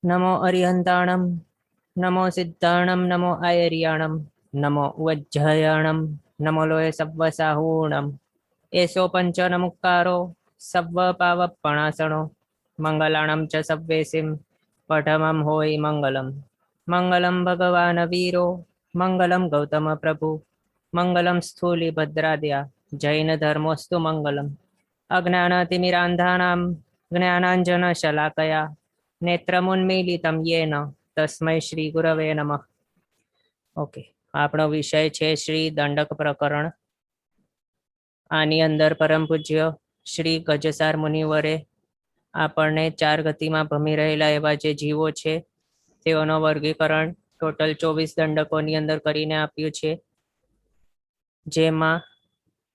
नमो अरिहंताणं नमो सिद्धाणं नमो आयर्याणं नमो उज्जयाणं नमो लोय सव्वसाहूणम् एषो पञ्चनमुक्कारो सव्वपावपणासनो मङ्गलाणं च सव्वेसिं पठमं होयि मङ्गलम् मङ्गलं भगवान् वीरो मङ्गलं गौतमप्रभु मङ्गलं स्थूलिभद्राद्या जैनधर्मोऽस्तु मङ्गलम् अज्ञानतिमिरान्धानां ज्ञानाञ्जनशलाकया नेत्रमुन्मीलितं येन तस्मै श्री गुरवे नमः। ઓકે, આપણો વિષય છે શ્રી દંડક પ્રકરણ. આની અંદર પરમ પૂજ્ય શ્રી ગજસાર મુનિવરે આપણને ચાર ગતિમાં ભમી રહેલા એવા જે જીવો છે તેઓનો વર્ગીકરણ ટોટલ 24 દંડકોની અંદર કરીને આપ્યું છે, જેમાં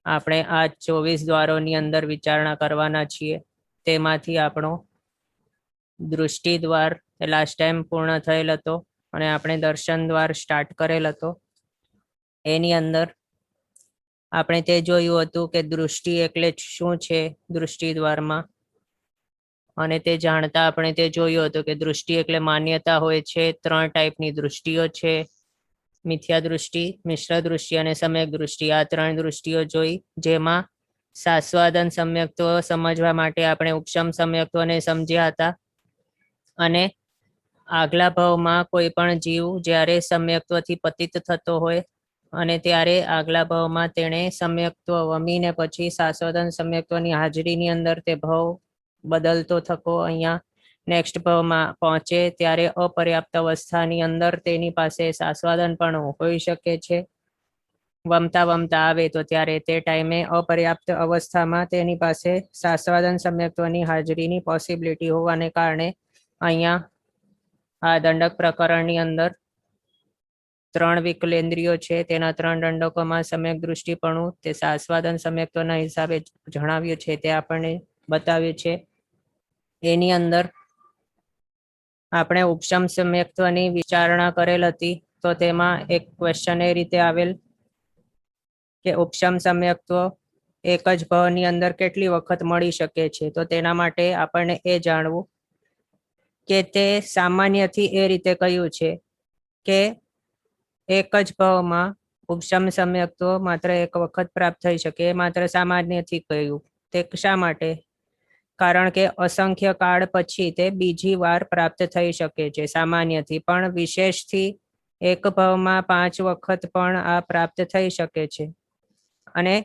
આપણે આ 24 દ્વારોની અંદર વિચારણા કરવાના છીએ. તેમાંથી આપણો દૃષ્ટિ દ્વાર લાસ્ટ ટાઈમ પૂર્ણ થયેલ હતો અને આપણે દર્શન દ્વાર સ્ટાર્ટ કરેલ હતો. એની અંદર આપણે તે જોયું હતું કે દૃષ્ટિ એટલે શું છે દૃષ્ટિ દ્વારમાં, અને તે જાણતા આપણે તે જોયું હતું કે દૃષ્ટિ એટલે માન્યતા હોય છે. 3 ટાઈપની દૃષ્ટિઓ છે, મિથ્યા દૃષ્ટિ, મિશ્ર દૃષ્ટિ અને સમ્યક દૃષ્ટિ. આ 3 દૃષ્ટિઓ જોઈ, જેમાં સાસ્વાદન સમ્યક્ત્વ સમજવા માટે આપણે ઉપશમ સમ્યક્ત્વને સમજ્યા હતા. અને આગલા ભાવમાં કોઈ પણ જીવ જ્યારે સમ્યક્ત્વથી પતિત થતો હોય અને ત્યારે આગલા ભાવમાં તેણે સમ્યક્ત્વ વમીને પછી સાસ્વાદન સમ્યક્ત્વની હાજરીની અંદર તે ભાવ બદલતો થકો અહીંયા નેક્સ્ટ ભાવમાં પહોંચે ત્યારે અપર્યાપ્ત અવસ્થાની અંદર તેની પાસે સાસ્વાદન પણ હોઈ શકે છે. વમતા વમતા આવે તો ત્યારે તે ટાઈમે અપર્યાપ્ત અવસ્થામાં તેની પાસે સાસ્વાદન સમ્યક્ત્વની હાજરીની પોસિબિલિટી હોવાને કારણે અહીંયા આ દંડક પ્રકરણની અંદર 3 વિકલેન્દ્રિયો છે, તેના 3 દંડકોમાં સમ્યક દૃષ્ટિપણું તે સાસ્વાદન સમ્યક્ત્વના હિસાબે જણાવ્યું છે, તે આપણને બતાવ્યું છે. એની અંદર આપણે ઉપશમ સમ્યક્ત્વની વિચારણા કરેલ હતી, તો તેમાં એક ક્વેશ્ચન એ રીતે આવેલ કે ઉપશમ સમ્યક્ત્વ એક જ ભાવની અંદર કેટલી વખત મળી શકે છે. તો તેના માટે આપણને એ જાણવું કે તે સામાન્યથી એ રીતે કહ્યું છે કે એક જ ભાવમાં ઉપશમ સમ્યક્ત્વ માત્ર એક વખત પ્રાપ્ત થઈ શકે, માત્ર સામાન્યથી કહ્યું. તે શા માટે? કારણ કે અસંખ્ય કાળ પછી તે બીજી વાર પ્રાપ્ત થઈ શકે છે સામાન્યથી, પણ વિશેષથી એક ભાવમાં 5 વખત પણ આ પ્રાપ્ત થઈ શકે છે. અને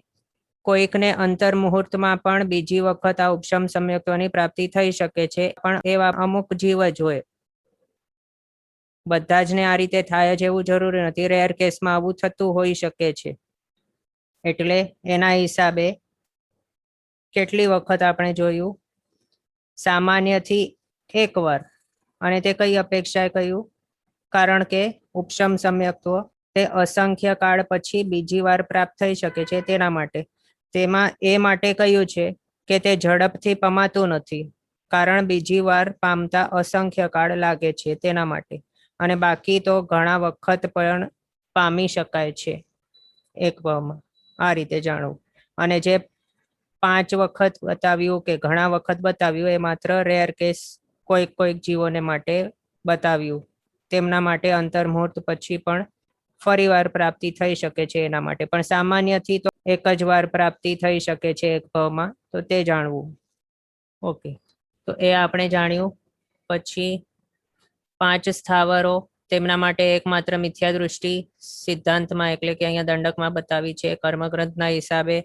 કોઈકને અંતર મુહૂર્તમાં પણ બીજી વખત આ ઉપશમ સમ્યક્ત્વની પ્રાપ્તિ થઈ શકે છે, પણ એવા અમુક જીવ જ હોય. બધા જ ને આ રીતે થાય જ એવું જરૂરી નથી, રેર કેસમાં આવું થતું હોઈ શકે છે. એટલે એના હિસાબે કેટલી વખત આપણે જોયું, સામાન્યથી એક વાર. અને તે કઈ અપેક્ષાએ કહ્યું? કારણ કે ઉપશમ સમ્યક્ત્વ તે અસંખ્ય કાળ પછી બીજી વાર પ્રાપ્ત થઈ શકે છે, તેના માટે. તેમાં એ માટે કહ્યું છે કે તે ઝડપથી પમાતું નથી, કારણ બીજી વાર પામતા અસંખ્ય કાળ લાગે છે, તેના માટે. અને બાકી તો ઘણા વખત પણ પામી શકાય છે એક ભાવમાં. આ રીતે જાણવું. અને જે 5 વખત બતાવ્યું કે ઘણા વખત બતાવ્યું, એ માત્ર રેર કેસ કોઈક જીવોને માટે બતાવ્યું. તેમના માટે અંતર મુહૂર્ત પછી પણ ફરી વાર પ્રાપ્તિ થઈ શકે છે એના માટે. પણ સામાન્યથી તો એક જ વાર પ્રાપ્તિ થઈ શકે છે એક ભાવમાં, તો તે જાણવું. ઓકે, તો એ આપણે જાણ્યું. પછી 5 સ્થાવરો, તેમના માટે એકમાત્ર મિથ્યા દૃષ્ટિ સિદ્ધાંતમાં એટલે કે અહીંયા દંડકમાં બતાવી છે. કર્મગ્રંથના હિસાબે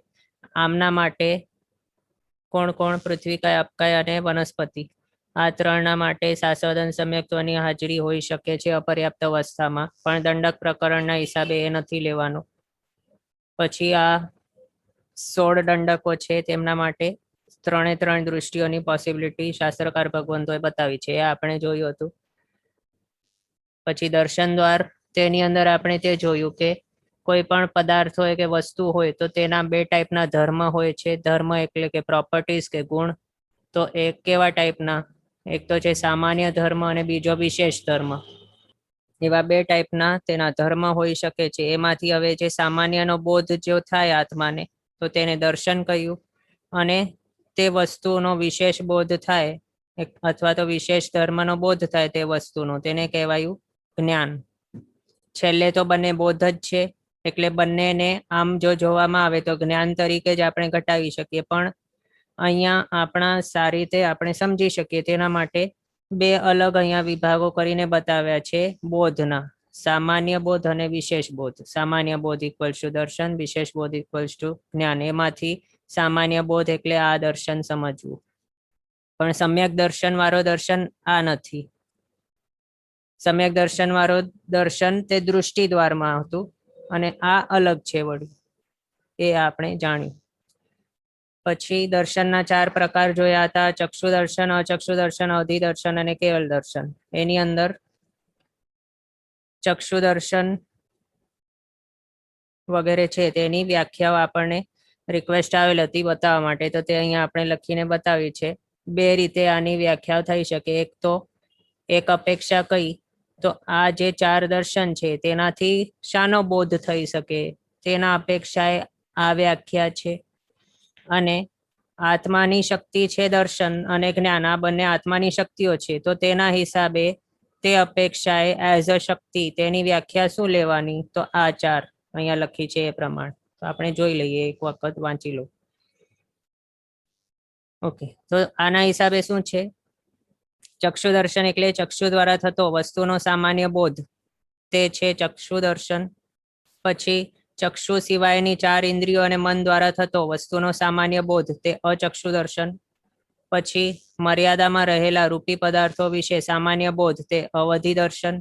આમના માટે કોણ કોણ? પૃથ્વી, કાય, અપકાય અને વનસ્પતિ. આ 3ના માટે સાસ્વાદન સમ્યક્ત્વની હાજરી હોઈ શકે છે અપર્યાપ્ત અવસ્થામાં, પણ દંડક પ્રકરણના હિસાબે એ નથી લેવાનું. પછી આ 16 દંડકો છે, તેમના માટે 3 દૃષ્ટિઓની પોસિબિલિટી શાસ્ત્રકાર ભગવંતોએ બતાવી છે, એ આપણે જોયું હતું. પછી દર્શન દ્વાર, તેની અંદર આપણે તે જોયું કે કોઈ પણ પદાર્થ હોય કે વસ્તુ હોય તો તેના 2 ટાઈપના ધર્મ હોય છે. ધર્મ એટલે કે પ્રોપર્ટીઝ કે ગુણ. તો એક કેવા ટાઈપના? એક તો છે સામાન્ય ધર્મ અને બીજો વિશેષ ધર્મ. એવા 2 ટાઈપના તેના ધર્મ હોઈ શકે છે. એમાંથી હવે જે સામાન્યનો બોધ જો થાય આત્માને, તો તેને દર્શન કહ્યું. અને તે વસ્તુનો વિશેષ બોધ થાય અથવા તો વિશેષ ધર્મનો બોધ થાય તે વસ્તુનો, તેને કહેવાયું જ્ઞાન. છેલ્લે તો બંને બોધ જ છે, એટલે બંનેને આમ જો જોવામાં આવે તો જ્ઞાન તરીકે જ આપણે ઘટાવી શકીએ, પણ અહીંયા આપણા સારી રીતે આપણે સમજી શકીએ તેના માટે બે અલગ અહીંયા વિભાગો કરીને બતાવ્યા છે બોધના, સામાન્ય બોધ અને વિશેષ બોધ. સામાન્ય બોધ ઇક્વલ્સ ટુ દર્શન, વિશેષ બોધ ઇક્વલ્સ ટુ જ્ઞાન. એમાંથી સામાન્ય બોધ એટલે આ દર્શન સમજવું, પણ સમ્યક દર્શન વાળો દર્શન આ નથી. સમ્યક દર્શન વાળો દર્શન તે દૃષ્ટિ દ્વારમાં હતું અને આ અલગ છે વળી, એ આપણે જાણ્યું. પછી દર્શનના 4 પ્રકાર જોયા હતા: ચક્ષુ દર્શન, અચક્ષુ દર્શન, અધિ દર્શન અને કેવલ દર્શન. એની અંદર ચક્ષુ દર્શન વગેરે છે તેની વ્યાખ્યાઓ આપણને રિક્વેસ્ટ આવેલ હતી બતાવવા માટે, તો તે અહીંયા આપણે લખીને બતાવી છે. બે રીતે આની વ્યાખ્યા થઈ શકે. એક તો એક અપેક્ષા કઈ, તો આ જે 4 દર્શન છે તેનાથી શાનો બોધ થઈ શકે, તેના અપેક્ષાએ આ વ્યાખ્યા છે. અને આત્માની શક્તિ છે દર્શન અને જ્ઞાન, આ બંને આત્માની શક્તિઓ છે, તો તેના હિસાબે તે અપેક્ષાએ એઝ અ શક્તિ તેની વ્યાખ્યા શું લેવાની, તો આ 4 અહીંયા લખી છે એ પ્રમાણે. તો આપણે જોઈ લઈએ, એક વખત વાંચી લો. ઓકે, તો આના હિસાબે શું છે, ચક્ષુ દર્શન એટલે ચક્ષુ દ્વારા થતો વસ્તુનો સામાન્ય બોધ, તે છે ચક્ષુ દર્શન. પછી ચક્ષુ સિવાયની 4 ઇન્દ્રિયો અને મન દ્વારા થતો વસ્તુનો સામાન્ય બોધ, તે અચક્ષુ દર્શન. પછી મર્યાદામાં રહેલા રૂપી પદાર્થો વિશે સામાન્ય બોધ, તે અવધિ દર્શન.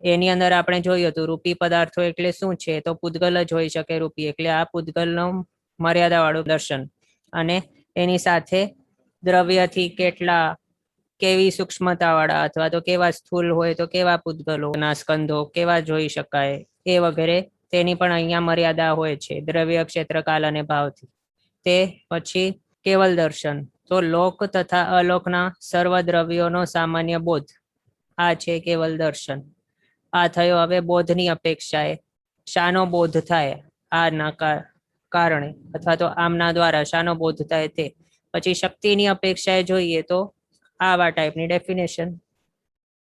એની અંદર આપણે જોયું હતું રૂપી પદાર્થો એટલે શું છે, તો પૂતગલ જ હોઈ શકે રૂપી, એટલે આ પૂતગલનો મર્યાદાવાળું દર્શન. અને એની સાથે દ્રવ્યથી કેટલા, કેવી સૂક્ષ્મતાવાળા અથવા તો કેવા સ્થૂલ હોય તો કેવા પૂતગલો ના સ્કંધો કેવા જોઈ શકાય, એ વગેરે તેની પણ અહીંયા મર્યાદા હોય છે દ્રવ્ય, ક્ષેત્રકાલ અને ભાવથી. તે પછી કેવલ દર્શન, તો લોક તથા અલોકના સર્વ દ્રવ્યોનો સામાન્ય બોધ, આ છે કેવલ દર્શન. આ થયો હવે બોધની અપેક્ષાએ શાનો બોધ થાય, આના કારણે અથવા તો આમના દ્વારા શાનો બોધ થાય તે. પછી શક્તિની અપેક્ષાએ જોઈએ તો આવા ટાઈપની ડેફિનેશન.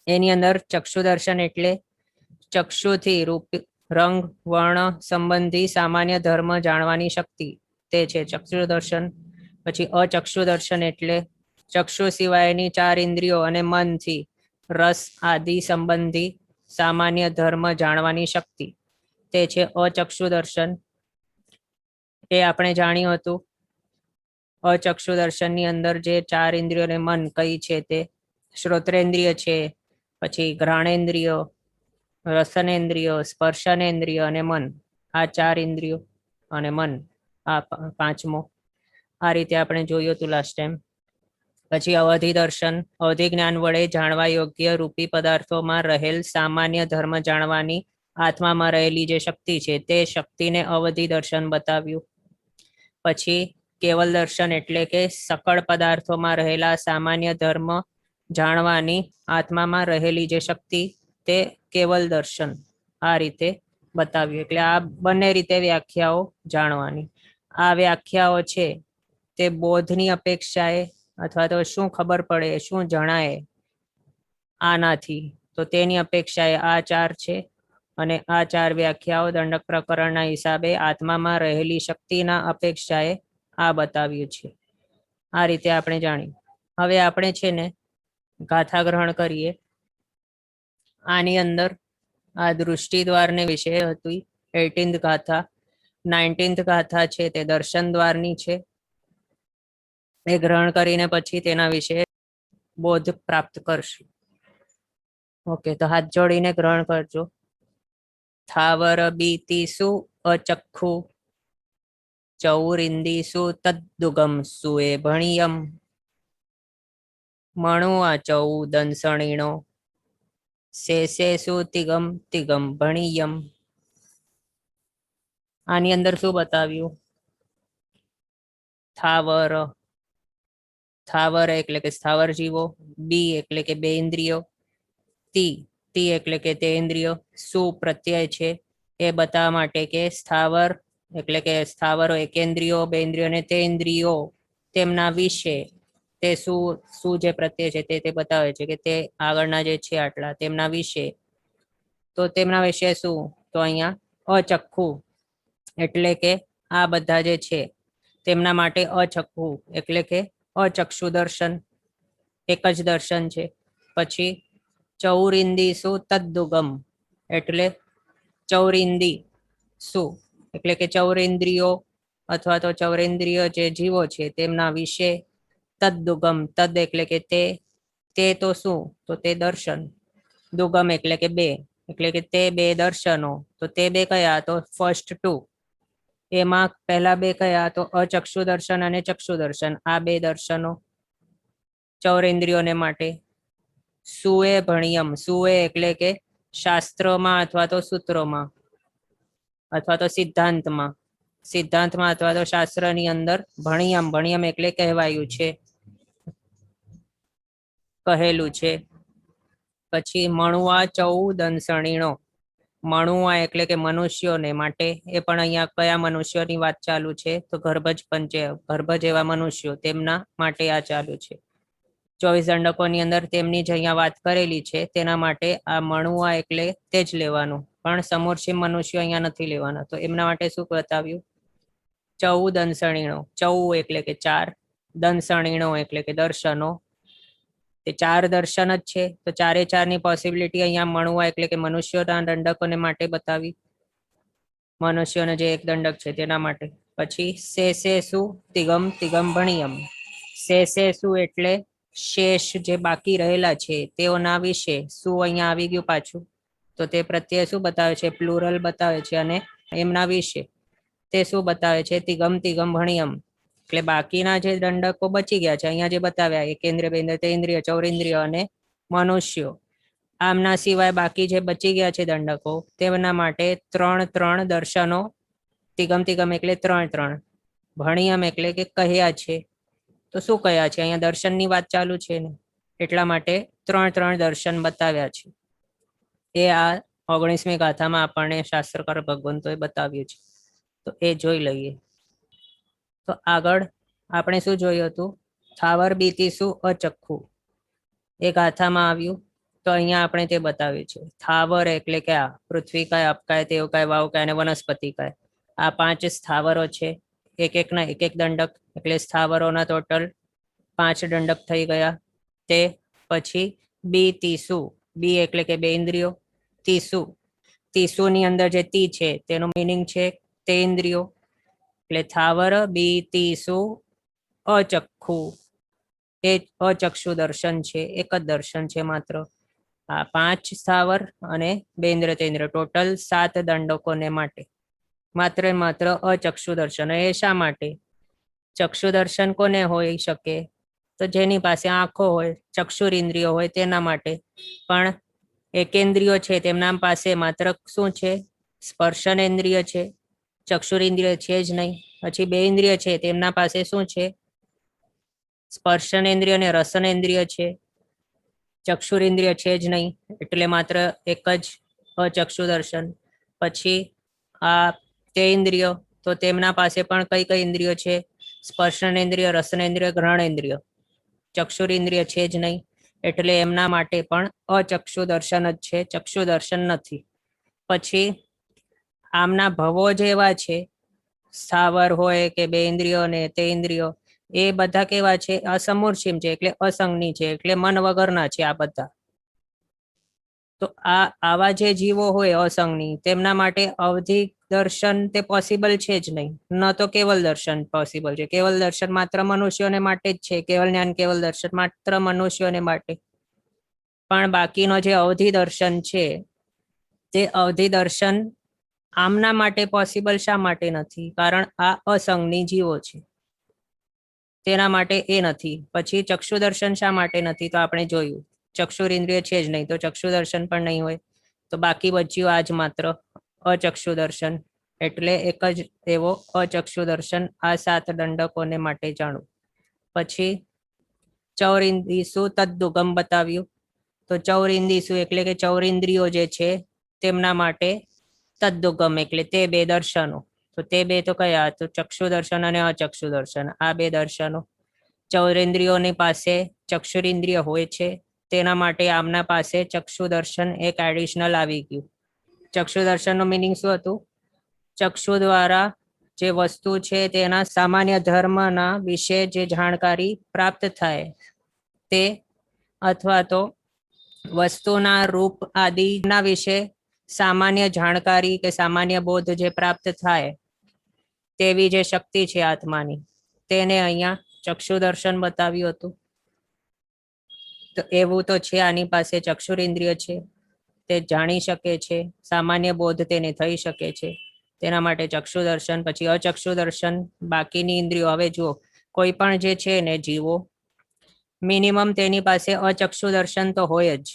એની અંદર ચક્ષુ દર્શન એટલે ચક્ષુથી રૂપ, રંગ, વર્ણ સંબંધી સામાન્ય ધર્મ જાણવાની શક્તિ, તે છે ચક્ષુ દર્શન. પછી અચક્ષુ દર્શન એટલે ચક્ષુ સિવાયની 4 ઇન્દ્રિયો અને મનથી રસ આદિ સંબંધી સામાન્ય ધર્મ જાણવાની શક્તિ, તે છે અચક્ષુ દર્શન. એ આપણે જાણ્યું હતું. અચક્ષુ દર્શનની અંદર જે 4 ઇન્દ્રિયો અને મન કઈ છે, તે શ્રોત્રેન્દ્રિય છે, પછી ઘ્રાણેન્દ્રિયો, રસનેન્દ્રિયો, સ્પર્શનેન્દ્રિય અને મન, આ 4 ઇન્દ્રિયો અને મન આ 5મો. આ રીતે આપણે જોયું હતું લાસ્ટ ટાઈમ. પછી અવધિ દર્શન, અવધિ જ્ઞાન વડે જાણવા યોગ્ય રૂપી પદાર્થોમાં રહેલ સામાન્ય ધર્મ જાણવાની આત્મામાં રહેલી જે શક્તિ છે, તે શક્તિને અવધિ દર્શન બતાવ્યું. પછી કેવલ દર્શન એટલે કે સકળ પદાર્થોમાં રહેલા સામાન્ય ધર્મ જાણવાની આત્મામાં રહેલી જે શક્તિ, તે કેવલ દર્શન, આ રીતે બતાવ્યું. એટલે આ બંને રીતે વ્યાખ્યાઓ જાણવાની. આ વ્યાખ્યાઓ છે તે બોધની અપેક્ષાએ અથવા તો શું ખબર પડે, શું જણાય આનાથી, તો તેની અપેક્ષાએ આ 4 છે. અને આ 4 વ્યાખ્યાઓ દંડક પ્રકરણના હિસાબે આત્મામાં રહેલી શક્તિના અપેક્ષાએ આ બતાવ્યું છે. આ રીતે આપણે જાણ્યું. હવે આપણે છે ને ગાથા ગ્રહણ કરીએ. આની અંદર આ દૃષ્ટિ દ્વારને વિશે હતી 18th ગાથા. 19th ગાથા છે તે દર્શન દ્વારની છે. એ ગ્રહણ કરીને પછી તેના વિશે બોધ પ્રાપ્ત કરશું. ઓકે, તો હાથ જોડીને ગ્રહણ કરજો. થાવર બીતીસુ અચક્ષુ ચૌરિંદીસુ તદ્દુગમ સુએ ભણિયમ મણુઆ ચૌદંસણીણો શેષેસુ તિગમ તિગમ ભણિયમ. આની અંદર શું બતાવ્યું? થાવર, થાવર એટલે કે સ્થાવર જીવો. બી એટલે કે 2 ઇન્દ્રિયો. તી, તી એટલે કે તે ઇન્દ્રિયો. સુ પ્રત્યય છે એ બતાવવા માટે કે સ્થાવર એટલે કે સ્થાવરો એકેન્દ્રિયો, 2 ઇન્દ્રિયો અને તે ઇન્દ્રિયો તેમના વિશે તે શું શું જે પ્રત્યય છે તે બતાવે છે કે તે આગળના જે છે આટલા તેમના વિશે. તો તેમના વિશે શું? તો અહીંયા અચખ્ખું એટલે કે આ બધા જે છે તેમના માટે અચખ્ખું એટલે કે અચક્ષુ દર્શન, એક જ દર્શન છે. પછી ચૌરિંદી શું તદ્દુગમ એટલે ચૌરિંદી શું એટલે કે ચૌરેન્દ્રિયો અથવા તો ચૌરેન્દ્રિય જે જીવો છે તેમના વિશે. તદ્દુગમ તદ એટલે કે તે તો શું? તો તે દર્શન. દુગમ એટલે કે બે, એટલે કે તે બે દર્શનો. તો તે બે કયા? તો ફર્સ્ટ ટુ. એમાં પહેલા બે કયા? તો અચક્ષુ દર્શન અને ચક્ષુ દર્શન. આ બે દર્શનો ચૌરેન્દ્રિયોને માટે. સુએ ભણ્યમ, સુએ એટલે કે શાસ્ત્રોમાં અથવા તો સૂત્રોમાં અથવા તો સિદ્ધાંતમાં, સિદ્ધાંતમાં અથવા તો શાસ્ત્રની અંદર ભણ્યમ, ભણ્યમ એટલે કહેવાયું છે, કહેલું છે. પછી મણુઆ ચૌદંસણીણો, મણુઆ એટલે કે મનુષ્યોને માટે. એ પણ અહીંયા કયા મનુષ્યોની વાત ચાલુ છે? તો ગર્ભજ પંચે, ગર્ભજ એવા મનુષ્યો તેમના માટે આ ચાલુ છે. 24 દંડકોની અંદર તેમની જ અહીંયા વાત કરેલી છે, તેના માટે આ મણુઆ એટલે તે જ લેવાનું, પણ સમોર્ષિમ મનુષ્યો અહીંયા નથી લેવાના. તો એમના માટે શું બતાવ્યું? ચૌદંસણીણો, ચૌ એટલે કે ચાર, દંસણીણો એટલે કે દર્શનો. તે ચાર દર્શન જ છે, તો ચારે ચારની પોસિબિલિટી અહીંયા મણુઆ એટલે કે મનુષ્યોના દંડકોને માટે બતાવી, મનુષ્યોને જે એક દંડક છે તેના માટે. પછી સે શું તિગમ, તિગમ ભણિયમ. સે શું એટલે શેષ જે બાકી રહેલા છે તેઓના વિશે. શું અહીંયા આવી ગયું પાછું? તો તે પ્રત્યે શું બતાવે છે? પ્લુરલ બતાવે છે. અને એમના વિશે તે શું બતાવે છે? તિગમ, તિગમ ભણિયમ એટલે બાકીના જે દંડકો બચી ગયા છે અહીંયા જે બતાવ્યા, એકેન્દ્રિય, બેન્દ્રિય, તેન્દ્રિય, ચૌરેન્દ્રિય અને મનુષ્યો. આમના સિવાય બાકી જે બચી ગયા છે દંડકો, તેમના માટે ત્રણ દર્શનો. તિગમ, તિગમ એટલે ત્રણ. ભણિયમ એટલે કે કહ્યા છે. તો શું કહ્યા છે? અહીંયા દર્શનની વાત ચાલુ છે ને, એટલા માટે ત્રણ દર્શન બતાવ્યા છે. એ આ 19મી ગાથામાં આપણને શાસ્ત્રકાર ભગવંતોએ બતાવ્યું છે. તો એ જોઈ લઈએ. તો આગળ આપણે શું જોયું હતું? થાવર બીતી શું અચખ્ખું એ ગાથામાં આવ્યું. તો અહીંયા આપણે તે બતાવ્યું છે. થાવર એટલે કે આ પૃથ્વી કાય, અપકાય, તેવકાય, વાવકાય અને વનસ્પતિ કાય. આ 5 સ્થાવરો છે. એક એકના એક દંડક એટલે સ્થાવરોના ટોટલ 5 દંડક થઈ ગયા. તે પછી બી તીસુ, બી એટલે કે બે ઇન્દ્રિયો. તીસુ, તીસુની અંદર જે તી છે તેનું મિનિંગ છે તે ઇન્દ્રિયો. એટલે થાવર બી તીસુ અચખ્ખું, એ અચક્ષુ દર્શન છે, એક જ દર્શન છે માત્ર. આ 5 સ્થાવર અને બેન્દ્ર તેન્દ્ર ટોટલ 7 દંડકોને માટે માત્ર અચક્ષુ દર્શન. એ શા માટે? ચક્ષુ દર્શન કોને હોઈ શકે? તો જેની પાસે આંખો હોય, ચક્ષુર ઇન્દ્રિયો હોય તેના માટે. પણ એકેન્દ્રિયો છે તેમના પાસે માત્ર શું છે? સ્પર્શન ઇન્દ્રિય છે, ચક્ષુર ઇન્દ્રિય છે જ નહીં. પછી બે ઇન્દ્રિય છે તેમના પાસે શું છે? સ્પર્શન ઇન્દ્રિય અને રસન ઇન્દ્રિય છે, ચક્ષુર ઇન્દ્રિય છે જ નહીં, એટલે માત્ર એક જ અચક્ષુ દર્શન. પછી આ તે ઇન્દ્રિયો, તો તેમના પાસે પણ કઈ ઇન્દ્રિયો છે? સ્પર્શન ઇન્દ્રિય, રસન ઇન્દ્રિય, ગ્રહણ ઇન્દ્રિય, ચક્ષુર ઇન્દ્રિય છે જ નહીં, એટલે એમના માટે પણ અચક્ષુ દર્શન જ છે, ચક્ષુ દર્શન નથી. પછી આમના ભવો જેવા છે, સ્થાવર હોય કે બે ઇન્દ્રિયો ને તે ઇન્દ્રિયો, એ બધા કેવા છે? અસમૂર્છિમ છે, એટલે અસંગની છે, એટલે મન વગરના છે આ બધા. તો આવા જે જીવો હોય અસંગની, તેમના માટે અવધિ દર્શન તે પોસિબલ છે જ નહીં. ન તો કેવલ દર્શન પોસિબલ છે. કેવલ દર્શન માત્ર મનુષ્યોને માટે જ છે. કેવલ જ્ઞાન, કેવલ દર્શન માત્ર મનુષ્યોને માટે. પણ બાકીનો જે અવધિ દર્શન છે, તે અવધિ દર્શન આમના માટે પોસિબલ શા માટે નથી? કારણ આ અસંગની જીવો છે, તેના માટે એ નથી. પછી ચક્ષુ દર્શન શા માટે નથી? તો આપણે જોયું, ચક્ષુર ઇન્દ્રિય છે જ નહીં, તો ચક્ષુ દર્શન પણ નહીં હોય. તો બાકી બચ્યું આજ માત્ર અચક્ષુ દર્શન. એટલે એક જ એવો અચક્ષુ દર્શન આ 7 દંડકોને માટે જાણવું. પછી ચૌરિંદીસુ તદ્દુગમ બતાવ્યું. તો ચૌરિંદીસુ એટલે કે ચૌરિન્દ્રિયો જે છે તેમના માટે તદ્દુગમ એટલે તે બે દર્શનો. તો તે બે તો કયા? તો ચક્ષુ દર્શન અને અચક્ષુ દર્શન, આ બે દર્શનો. ચૌરેન્દ્રિયોની પાસે ચક્ષુરિન્દ્રિય હોય છે, તેના માટે આમના પાસે ચક્ષુ દર્શન એક એડિશનલ આવી ગયું. ચક્ષુ દર્શનનું મિનિંગ શું હતું? ચક્ષુ દ્વારા જે વસ્તુ છે તેના સામાન્ય ધર્મના વિશે જે જાણકારી પ્રાપ્ત થાય તે, અથવા તો વસ્તુના રૂપ આદિના વિશે સામાન્ય જાણકારી કે સામાન્ય બોધ જે પ્રાપ્ત થાય તેવી જે શક્તિ છે આત્માની, તેને અહીંયા ચક્ષુ દર્શન બતાવ્યું હતું. તો એવું તો છે, આની પાસે ચક્ષુરિન્દ્રિય છે, તે જાણી શકે છે, સામાન્ય બોધ તેને થઈ શકે છે, તેના માટે ચક્ષુ દર્શન. પછી અચક્ષુ દર્શન, બાકીની ઇન્દ્રિયો. હવે જુઓ, કોઈ પણ જે છે ને જીવો, મિનિમમ તેની પાસે અચક્ષુ દર્શન તો હોય જ.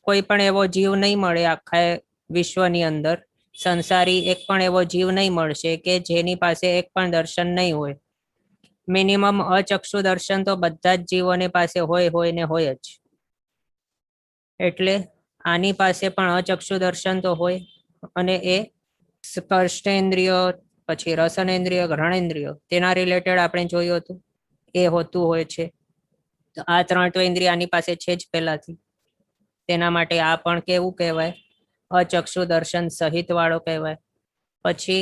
કોઈ પણ એવો જીવ નહીં મળે આખા વિશ્વની અંદર, સંસારી એક પણ એવો જીવ નહીં મળશે કે જેની પાસે એક પણ દર્શન નહીં હોય. મિનિમમ અચક્ષુ દર્શન તો બધા જ જીવોની પાસે હોય ને હોય જ. એટલે આની પાસે પણ અચક્ષુ દર્શન તો હોય, અને એ સ્પર્શેન્દ્રિયો, પછી રસનેન્દ્રિય, ઘ્રાણેન્દ્રિયો, તેના રિલેટેડ આપણે જોયું હતું, એ હોતું હોય છે. તો આ ત્રણ તો ઇન્દ્રિય આની પાસે છે જ પહેલાથી, તેના માટે આ પણ કેવું કહેવાય? અચક્ષુ દર્શન સહિત વાળો કહેવાય. પછી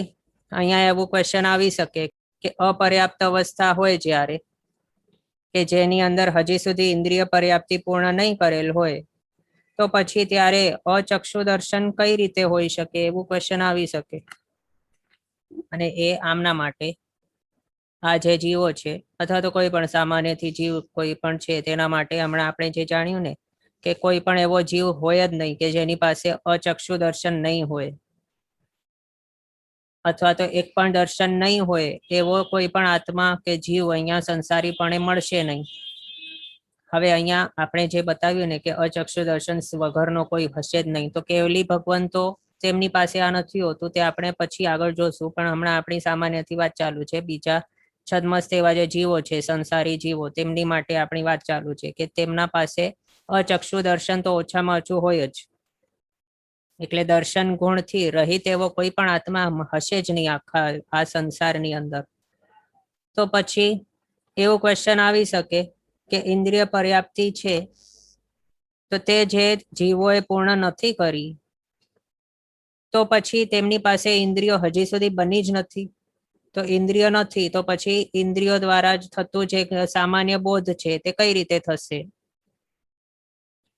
અહીંયા એવું ક્વેશ્ચન આવી શકે કે અપર્યાપ્ત અવસ્થા હોય જ્યારે, કે જેની અંદર હજી સુધી ઇન્દ્રિય પર્યાપ્તિ પૂર્ણ નહીં કરેલ હોય, તો પછી ત્યારે અચક્ષુ દર્શન કઈ રીતે હોઈ શકે? એવું ક્વેશ્ચન આવી શકે. અને એ આમના માટે આ જે જીવો છે, અથવા તો કોઈ પણ સામાન્યથી જીવ કોઈ પણ છે, તેના માટે હમણાં આપણે જે જાણ્યું ને કે કોઈ પણ એવો જીવ હોય જ નહીં કે જેની પાસે અચક્ષુ દર્શન નહીં હોય, અથવા તો એક પણ દર્શન નહીં હોય એવો કોઈ પણ આત્મા કે જીવ અહીંયા સંસારીપણે મળશે નહીં. હવે અહીંયા આપણે જે બતાવ્યું ને કે અચક્ષુ દર્શન વગરનો કોઈ હશે જ નહીં, તો કેવલી ભગવાન તો તેમની પાસે આ નથી હોતું, તે આપણે પછી આગળ જોશું. પણ હમણાં આપણી સામાન્યથી વાત ચાલુ છે. બીજા છદ્મસ્ત એવા જે જીવો છે, સંસારી જીવો, તેમની માટે આપણી વાત ચાલુ છે કે તેમના પાસે અચક્ષુ દર્શન તો ઓછામાં ઓછું હોય જ. એટલે દર્શન ગુણથી રહિત એવો કોઈ પણ આત્મા હશે જ નહીં આખા આ સંસારની અંદર. તો પછી એવું ક્વેશ્ચન આવી શકે કે ઇન્દ્રિય પર્યાપ્તિ છે, તો તે જે જીવોએ પૂર્ણ નથી કરી, તો પછી તેમની પાસે ઇન્દ્રિયો હજી સુધી બની જ નથી. તો ઇન્દ્રિય નથી, તો પછી ઇન્દ્રિયો દ્વારા જ થતું જે સામાન્ય બોધ છે તે કઈ રીતે થશે?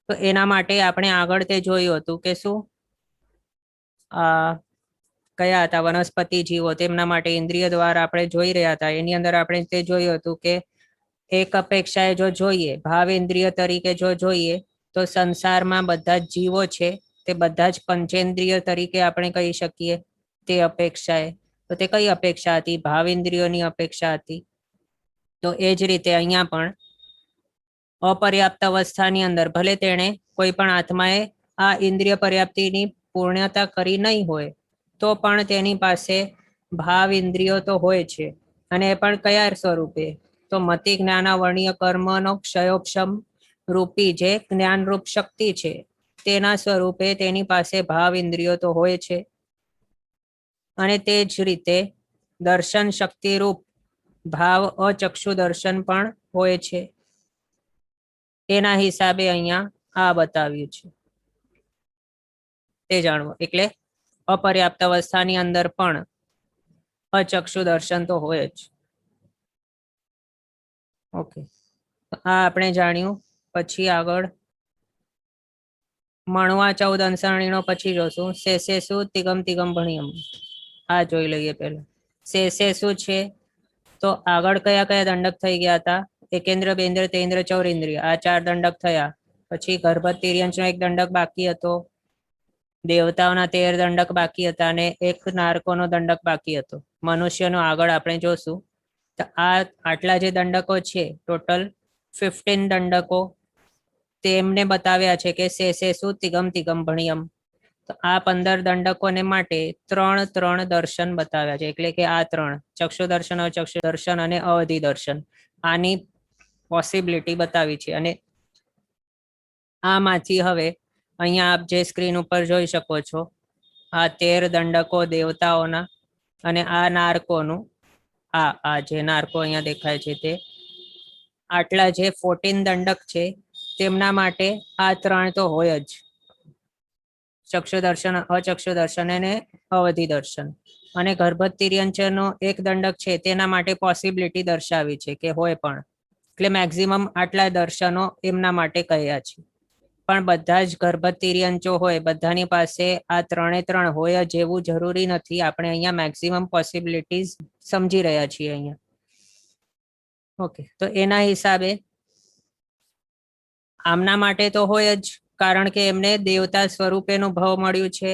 તો એના માટે આપણે આગળ તે જોયું હતું કે શું કયા હતા વનસ્પતિ જીવો, તેમના માટે ઇન્દ્રિય દ્વારા આપણે જોઈ રહ્યા હતા. એની અંદર આપણે તે જોયું હતું કે એક અપેક્ષાએ જો જોઈએ, ભાવ ઇન્દ્રિય તરીકે જો જોઈએ, તો સંસારમાં બધા જ જીવો છે તે બધા જ પંચેન્દ્રિય તરીકે આપણે કહી શકીએ. તે અપેક્ષાએ, તો તે કઈ અપેક્ષા હતી? ભાવ ઇન્દ્રિયોની અપેક્ષા હતી. તો એ જ રીતે અહીંયા પણ અપર્યાપ્ત અવસ્થાની અંદર ભલે તેણે કોઈ પણ આત્માએ આ ઇન્દ્રિય પર્યાપ્તિની પૂર્ણતા કરી નહીં હોય, તો પણ તેની પાસે ભાવ ઇન્દ્રિયો તો હોય છે. અને એ પણ કયા સ્વરૂપે? તો મતિ જ્ઞાનાવર્ણીય કર્મનો ક્ષયોક્ષમ રૂપી જે જ્ઞાનરૂપ શક્તિ છે, તેના સ્વરૂપે તેની પાસે ભાવ ઇન્દ્રિયો તો હોય છે. અને તે જ રીતે દર્શન શક્તિ રૂપ ભાવ અચક્ષુ દર્શન પણ હોય છે. એના હિસાબે અહીંયા આ બતાવ્યું છે, તે જાણવું. એટલે અપર્યાપ્ત અવસ્થાની અંદર પણ અચક્ષુ દર્શન તો હોય જ. ઓકે, આ આપણે જાણ્યું. પછી આગળ મણવા 14 અંશાણીનો પછી જોશું. શેષે શું તિગમ તિગમ ભણિયમ, આ જોઈ લઈએ પહેલા. શેષે શું છે? તો આગળ કયા કયા દંડક થઈ ગયા હતા? એકેન્દ્ર, બેન્દ્ર, તેન્દ્ર, ચૌરેન્દ્રિય, આ 4 દંડક થયા. પછી ગર્ભ તિર્યંશનો એક દંડક બાકી હતો, દેવતાઓના 13 દંડક બાકી હતા, અને એક નારકોનો દંડક બાકી હતો. મનુષ્યનો આગળ આપણે જોશું. તો આ આટલા જે દંડકો છે, ટોટલ 15 દંડકો તેમને બતાવ્યા છે કે શેષે શું તિગમ તિગમ ભણિયમ. તો આ 15 દંડકોને માટે 3 દર્શન બતાવ્યા છે. એટલે કે આ 3 ચક્ષુ દર્શન, અચક્ષુ દર્શન અને અવધિ દર્શન, આની પોસિબિલિટી બતાવી છે. અને આમાંથી હવે અહીંયા આપ જે સ્ક્રીન ઉપર જોઈ શકો છો, આ 13 દંડકો દેવતાઓના અને આ નારકોનું, આ જે નારકો અહીંયા દેખાય છે તે, આટલા જે 14 દંડક છે તેમના માટે આ 3 તો હોય જ, ચક્ષુ દર્શન, અચક્ષુ દર્શન અને અવધિ દર્શન. અને ગર્ભસ્થ તિર્યંચનો એક દંડક છે તેના માટે પોસિબિલિટી દર્શાવી છે કે હોય પણ, એટલે મેક્સિમમ આટલા દર્શનો એમના માટે કહ્યા છે. પણ બધા જ ગર્ભસ્થ તિર્યંચો હોય, બધાની પાસે આ 3 હોય જ એવું જરૂરી નથી. આપણે અહીંયા મેક્સિમમ પોસિબિલિટીઝ સમજી રહ્યા છીએ અહીંયા. ઓકે, તો એના હિસાબે આમના માટે તો હોય જ, કારણ કે એમને દેવતા સ્વરૂપેનું ભાવ મળ્યું છે.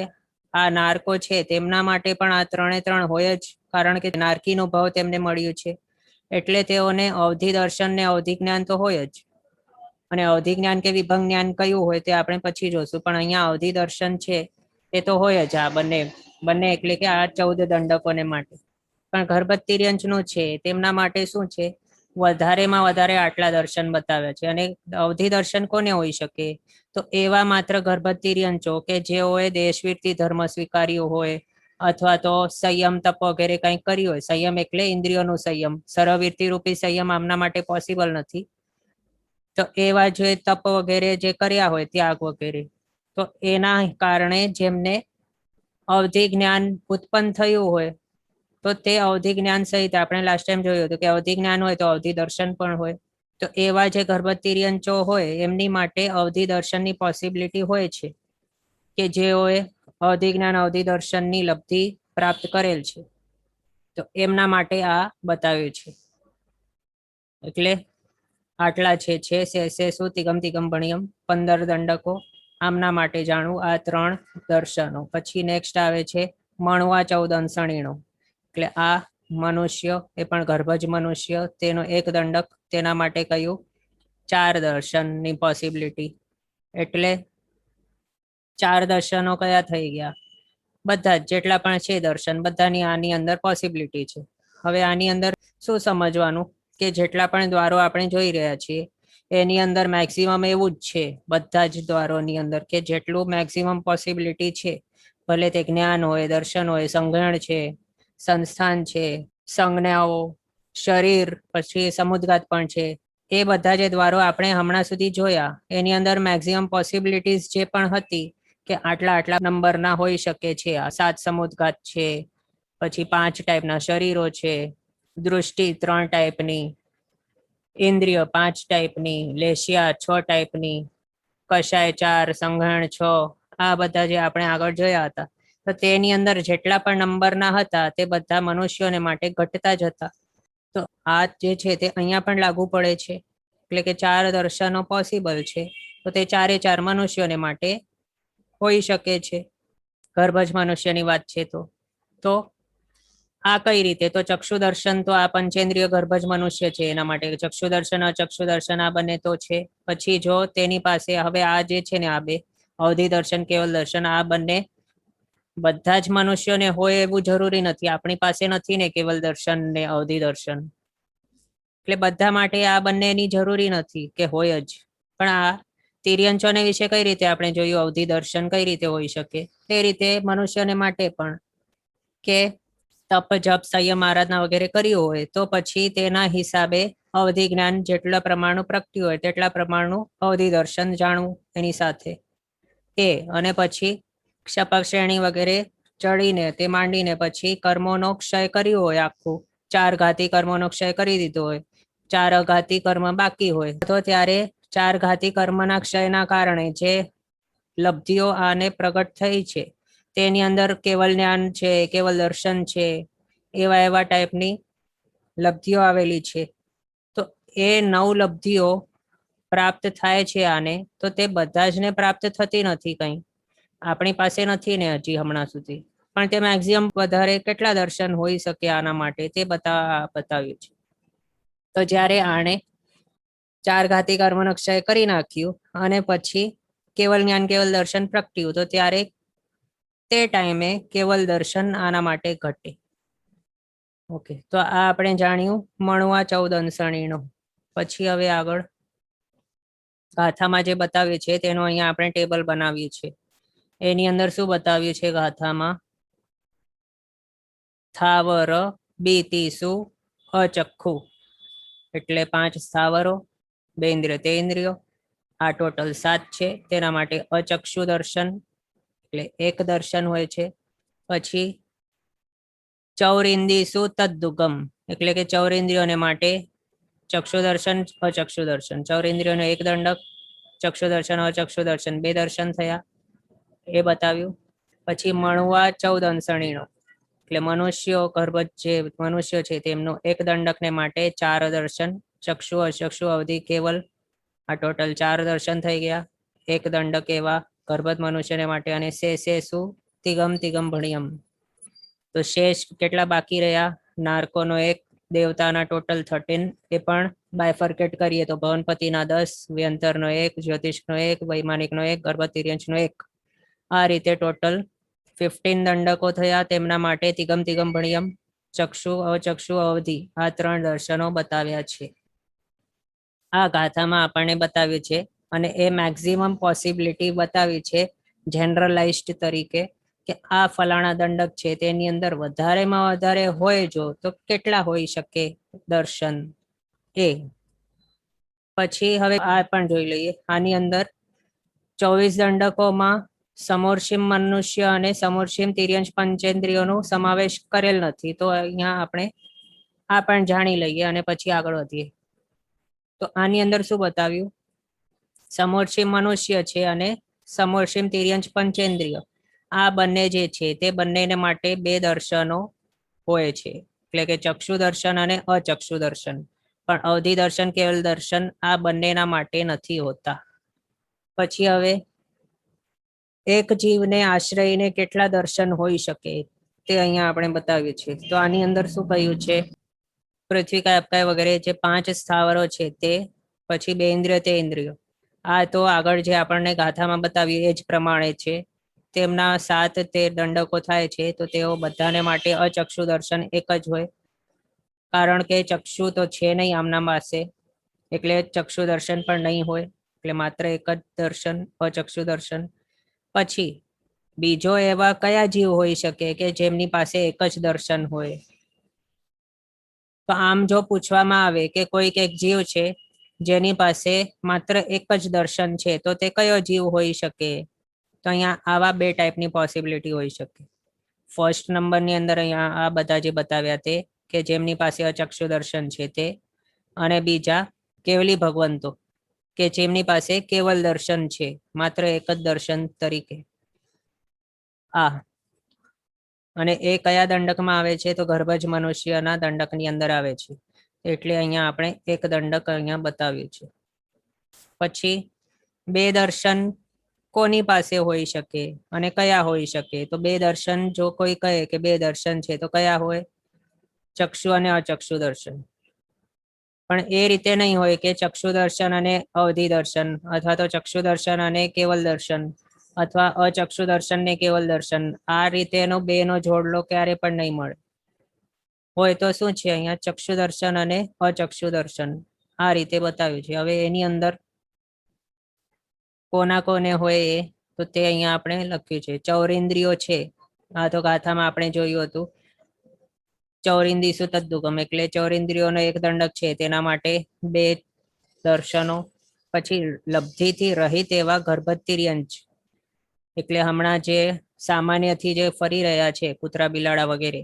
આ નારકો છે તેમના માટે પણ આ 3 હોય જ, કારણ કે નારકીનું ભાવ તેમને મળ્યું છે. એટલે તેઓને અવધિ દર્શન ને અવધિ જ્ઞાન તો હોય જ. અને અવધિ જ્ઞાન કે વિભંગ જ્ઞાન કયું હોય તે આપણે પછી જોશું, પણ અહીંયા અવધિ દર્શન છે એ તો હોય જ આ બંને એટલે કે આ 14 દંડકોને માટે. પણ ગર્ભસ્થ તિર્યંચનું છે તેમના માટે શું છે, વધારેમાં વધારે આટલા દર્શન બતાવ્યા છે. અને અવધિ દર્શન કોને હોઈ શકે, તો એવા માત્ર ગર્ભસ્થ તિર્યંચો કે જેઓએ દેશવીરથી ધર્મ સ્વીકાર્યો હોય, અથવા તો સંયમ તપ વગેરે કંઈક કર્યું હોય. સંયમ એટલે ઇન્દ્રિયોનું સંયમ, સર્વવીરતિ રૂપી સંયમ આમના માટે પોસિબલ નથી. તો એવા જે તપ વગેરે જે કર્યા હોય, ત્યાગ વગેરે, તો એના કારણે જેમને અવધિ જ્ઞાન ઉત્પન્ન થયું હોય, તો તે અવધિ જ્ઞાન સહિત આપણે લાસ્ટ ટાઈમ જોયું હતું કે અવધિ જ્ઞાન હોય તો અવધિ દર્શન પણ હોય. તો એવા જે ગર્ભસ્થ તિર્યંચો હોય એમની માટે અવધિ દર્શનની પોસિબિલિટી હોય છે, કે જેઓએ અવધિ જ્ઞાન અવધિ દર્શનની લબ્ધિ પ્રાપ્ત કરેલ છે. તો એમના માટે આ બતાવ્યું છે. એટલે આટલા છે શું તિગમ તિગમ ભણ્યમ 15 દંડકો આમના માટે જાણવું, આ 3 દર્શનો. પછી નેક્સ્ટ આવે છે મણવા 14 અંસણીનો. એટલે આ મનુષ્ય, એ પણ ગર્ભજ મનુષ્ય, તેનો એક દંડક, તેના માટે કયું 4 દર્શનની પોસિબિલિટી. એટલે 4 દર્શનો કયા થઈ ગયા, બધા જેટલા પણ છે દર્શન, બધાની આની અંદર પોસિબિલિટી છે. હવે આની અંદર શું સમજવાનું, કે જેટલા પણ દ્વારો આપણે જોઈ રહ્યા છીએ એની અંદર મેક્સિમમ એવું જ છે, બધા જ દ્વારોની અંદર, કે જેટલું મેક્સિમમ પોસિબિલિટી છે, ભલે તે જ્ઞાન હોય, દર્શન હોય, સંગ્રહણ છે, સંસ્થાન છે, સંજ્ઞાઓ, શરીર, પછી સમુદ્ગાત પણ છે, એ બધા જે દ્વારો આપણે હમણાં સુધી જોયા એની અંદર મેક્સિમમ પોસિબિલિટીઝ જે પણ હતી કે આટલા નંબરના હોઈ શકે છે. 7 સમુદ્ગાત છે, પછી 5 ટાઈપના શરીરો છે, દૃષ્ટિ 3 ટાઈપની, ઇન્દ્રિય 5 ટાઈપની, લેશિયા 6 ટાઈપની, કષાય 4, સંઘાણ 6, આ બધા જે આપણે આગળ જોયા હતા, તો તેની અંદર જેટલા પણ નંબરના હતા તે બધા મનુષ્યોને માટે ઘટતા જ હતા. તો આ જે છે તે અહીંયા પણ લાગુ પડે છે. એટલે કે 4 દર્શનો પોસિબલ છે, તો તે 4 મનુષ્યોને માટે હોઈ શકે છે, ગર્ભજ મનુષ્યની વાત છે. તો આ કઈ રીતે, તો ચક્ષુ દર્શન તો આ પંચેન્દ્રિય ગર્ભજ મનુષ્ય છે એના માટે ચક્ષુ દર્શન અચક્ષુ દર્શન આ બંને તો છે. પછી જો તેની પાસે હવે આ જે છે ને આ બે અવધિ દર્શન કેવલ દર્શન, આ બંને બધા જ મનુષ્યોને હોય એવું જરૂરી નથી. આપણી પાસે નથી ને કેવલ દર્શન ને અવધિ દર્શન, એટલે બધા માટે આ બંનેની જરૂરી નથી કે હોય જ. પણ આ તિર્યંચોને વિશે કઈ રીતે આપણે જોયું, અવધિ દર્શન કઈ રીતે હોઈ શકે, તે રીતે મનુષ્યને માટે પણ, કે તપ જપ સંયમ આરાધના વગેરે કર્યું હોય તો પછી તેના હિસાબે અવધિ જ્ઞાન જેટલા પ્રમાણનું પ્રગટ્યું હોય તેટલા પ્રમાણનું અવધિ દર્શન જાણવું એની સાથે એ. અને પછી ક્ષપક શ્રેણી વગેરે ચડીને તે માંડીને પછી કર્મોનો ક્ષય કર્યો હોય, આખું 4 ઘાતી કર્મોનો ક્ષય કરી દીધો હોય, 4 અઘાતી કર્મ બાકી હોય, તો ત્યારે 4 ઘાતી કર્મના ક્ષયના કારણે જે લબ્ધિઓ આને પ્રગટ થઈ છે તેની અંદર કેવલ જ્ઞાન છે, કેવલ દર્શન છે, એવા ટાઈપની લબ્ધિઓ આવેલી છે. તો એ 9 લબ્ધિઓ પ્રાપ્ત થાય છે આને, તો તે બધા જ ને પ્રાપ્ત થતી નથી, કંઈ આપણી પાસે નથી ને હજી હમણાં સુધી. પણ તે મેક્સિમમ વધારે કેટલા દર્શન હોઈ શકે આના માટે તે બતાવ્યું છે. તો જ્યારે આણે 4 ઘાતી કર્મનો ક્ષય કરી નાખ્યું અને પછી કેવલ જ્ઞાન કેવલ દર્શન પ્રગટ્યું, તો ત્યારે તે ટાઈમે કેવલ દર્શન આના માટે ઘટે. ઓકે, તો આ આપણે જાણ્યું મણવા 14 અંસણીનો. પછી હવે આગળ ગાથામાં જે બતાવ્યું છે તેનું અહીંયા આપણે ટેબલ બનાવ્યું છે. એની અંદર શું બતાવ્યું છે ગાથામાં, સ્થાવર બીતીસુ અચખ્ખુ, એટલે 5 સ્થાવરો બે ઇન્દ્રિય તે ઇન્દ્રિયો, આ ટોટલ 7 છે. તેના માટે અચક્ષુ દર્શન એટલે એક દર્શન હોય છે. પછી ચૌરિંદીસુ તદ્દુગમ એટલે કે ચૌરિન્દ્રિયોને માટે ચક્ષુ દર્શન અચક્ષુ દર્શન, ચૌરિન્દ્રિયોનો એક દંડક, ચક્ષુ દર્શન અચક્ષુ દર્શન બે દર્શન થયા એ બતાવ્યું. પછી મણવા 14 અંશણીનો એટલે મનુષ્યો ગર્ભ જે મનુષ્યો છે તેમનો એક દંડકને માટે 4 દર્શન, ચક્ષુ અચક્ષુ અવધિ કેવલ, આ ટોટલ 4 દર્શન થઈ ગયા એક દંડક એવા ગર્ભત મનુષ્યને માટે. અને શેષેષુ તિગમ તિગમ ભણ્યમ તો શેષ કેટલા બાકી રહ્યા? નારકોનો એક, દેવતાના ટોટલ 13 એ પણ બાયફર્કેટ કરીએ તો ભવનપતિના 10, વ્યંતરનો 1, જ્યોતિષનો 1, વૈમાનિકનો 1, ગર્ભત તિર્યંશનો 1, આ રીતે ટોટલ 15 દંડકો થયા. તેમના માટે તિગમ તિગમ ભણ્યમ, ચક્ષુ અચક્ષુ અવધિ આ 3 દર્શનો બતાવ્યા છે. આ ગાથામાં આપણને બતાવ્યું છે અને એ મેક્સિમમ પોસિબિલિટી બતાવી છે જનરલાઇઝ્ડ તરીકે કે આ ફલાણા દંડક છે તેની અંદર વધારેમાં વધારે હોય જો તો કેટલા હોઈ શકે દર્શન એ. પછી હવે આ પણ જોઈ લઈએ. આની અંદર 24 દંડકોમાં સમોર્ષિમ મનુષ્ય અને સમોર્ષિમ તિર્યંશ પંચેન્દ્રિયોનો સમાવેશ કરેલ નથી. તો અહીંયા આપણે આ પણ જાણી લઈએ અને પછી આગળ વધીએ. તો આની અંદર શું બતાવ્યું? સમોર્ષિમ મનુષ્ય છે અને સમોર્ષિમ તિર્યંશ પંચેન્દ્રિય આ બંને જે છે તે બંનેને માટે 2 દર્શનો હોય છે એટલે કે ચક્ષુ દર્શન અને અચક્ષુ દર્શન. પણ અવધિ દર્શન કેવલ દર્શન આ બંનેના માટે નથી હોતા. પછી હવે એક જીવને આશ્રયને કેટલા દર્શન હોઈ શકે તે અહીંયા આપણે બતાવ્યું છે. તો આની અંદર શું કહ્યું છે? પૃથ્વી કાય અપકાય વગેરે જે 5 સ્થાવરો છે તે, પછી 2 ઇન્દ્રિય તે ઇન્દ્રિયો, આ તો આગળ જે આપણને ગાથામાં બતાવ્યું એ જ પ્રમાણે છે. તેમના 7 તે દંડકો થાય છે તો તેઓ બધાને માટે અચક્ષુ દર્શન એક જ હોય, કારણ કે ચક્ષુ તો છે નહીં આમના પાસે એટલે ચક્ષુ દર્શન પણ નહીં હોય એટલે માત્ર એક જ દર્શન અચક્ષુ દર્શન. પછી બીજો એવા કયા જીવ હોઈ શકે કે જેમની પાસે એક જ દર્શન હોય? તો આમ જો પૂછવામાં આવે કે કોઈક એક જીવ છે જેની પાસે માત્ર એક જ દર્શન છે તો તે કયો જીવ હોઈ શકે? તો અહીંયા આવા 2 ટાઈપની પોસિબિલિટી હોઈ શકે. ફર્સ્ટ નંબરની અંદર અહીંયા આ બધા જે બતાવ્યા તે કે જેમની પાસે અચક્ષુ દર્શન છે તે, અને બીજા કેવલી ભગવંતો કે જેમની પાસે કેવલ દર્શન છે માત્ર એક જ દર્શન તરીકે. આ અને એ કયા દંડકમાં આવે છે? તો ગર્ભજ મનુષ્યના દંડકની અંદર આવે છે. એટલે અહીંયા આપણે એક દંડક અહીંયા બતાવ્યું છે. પછી 2 દર્શન કોની પાસે હોઈ શકે અને કયા હોઈ શકે? તો 2 દર્શન જો કોઈ કહે કે 2 દર્શન છે તો કયા હોય? ચક્ષુ અને અચક્ષુ દર્શન. પણ એ રીતે નહીં હોય કે ચક્ષુ દર્શન અને અવધિ દર્શન, અથવા તો ચક્ષુ દર્શન અને કેવલ દર્શન, અથવા અચક્ષુ દર્શન ને કેવલ દર્શન. આ રીતેનો 2 નો જોડલો ક્યારે પણ નહીં મળે. હોય તો શું છે? અહીંયા ચક્ષુ દર્શન અને અચક્ષુ દર્શન આ રીતે બતાવ્યું છે. હવે એની અંદર કોના કોને હોય એ તો તે અહીંયા આપણે લખ્યું છે. ચૌરિન્દ્રિયો છે, આ તો ગાથામાં આપણે જોયું હતું. ચૌરિંદીસુ તદ્દુગમ એટલે ચૌરિન્દ્રિયોનો એક દંડક છે તેના માટે 2 દર્શનો. પછી લબ્ધિથી રહિત એવા ગર્ભત તિર્યંશ એટલે હમણાં જે સામાન્યથી જે ફરી રહ્યા છે કૂતરા બિલાડા વગેરે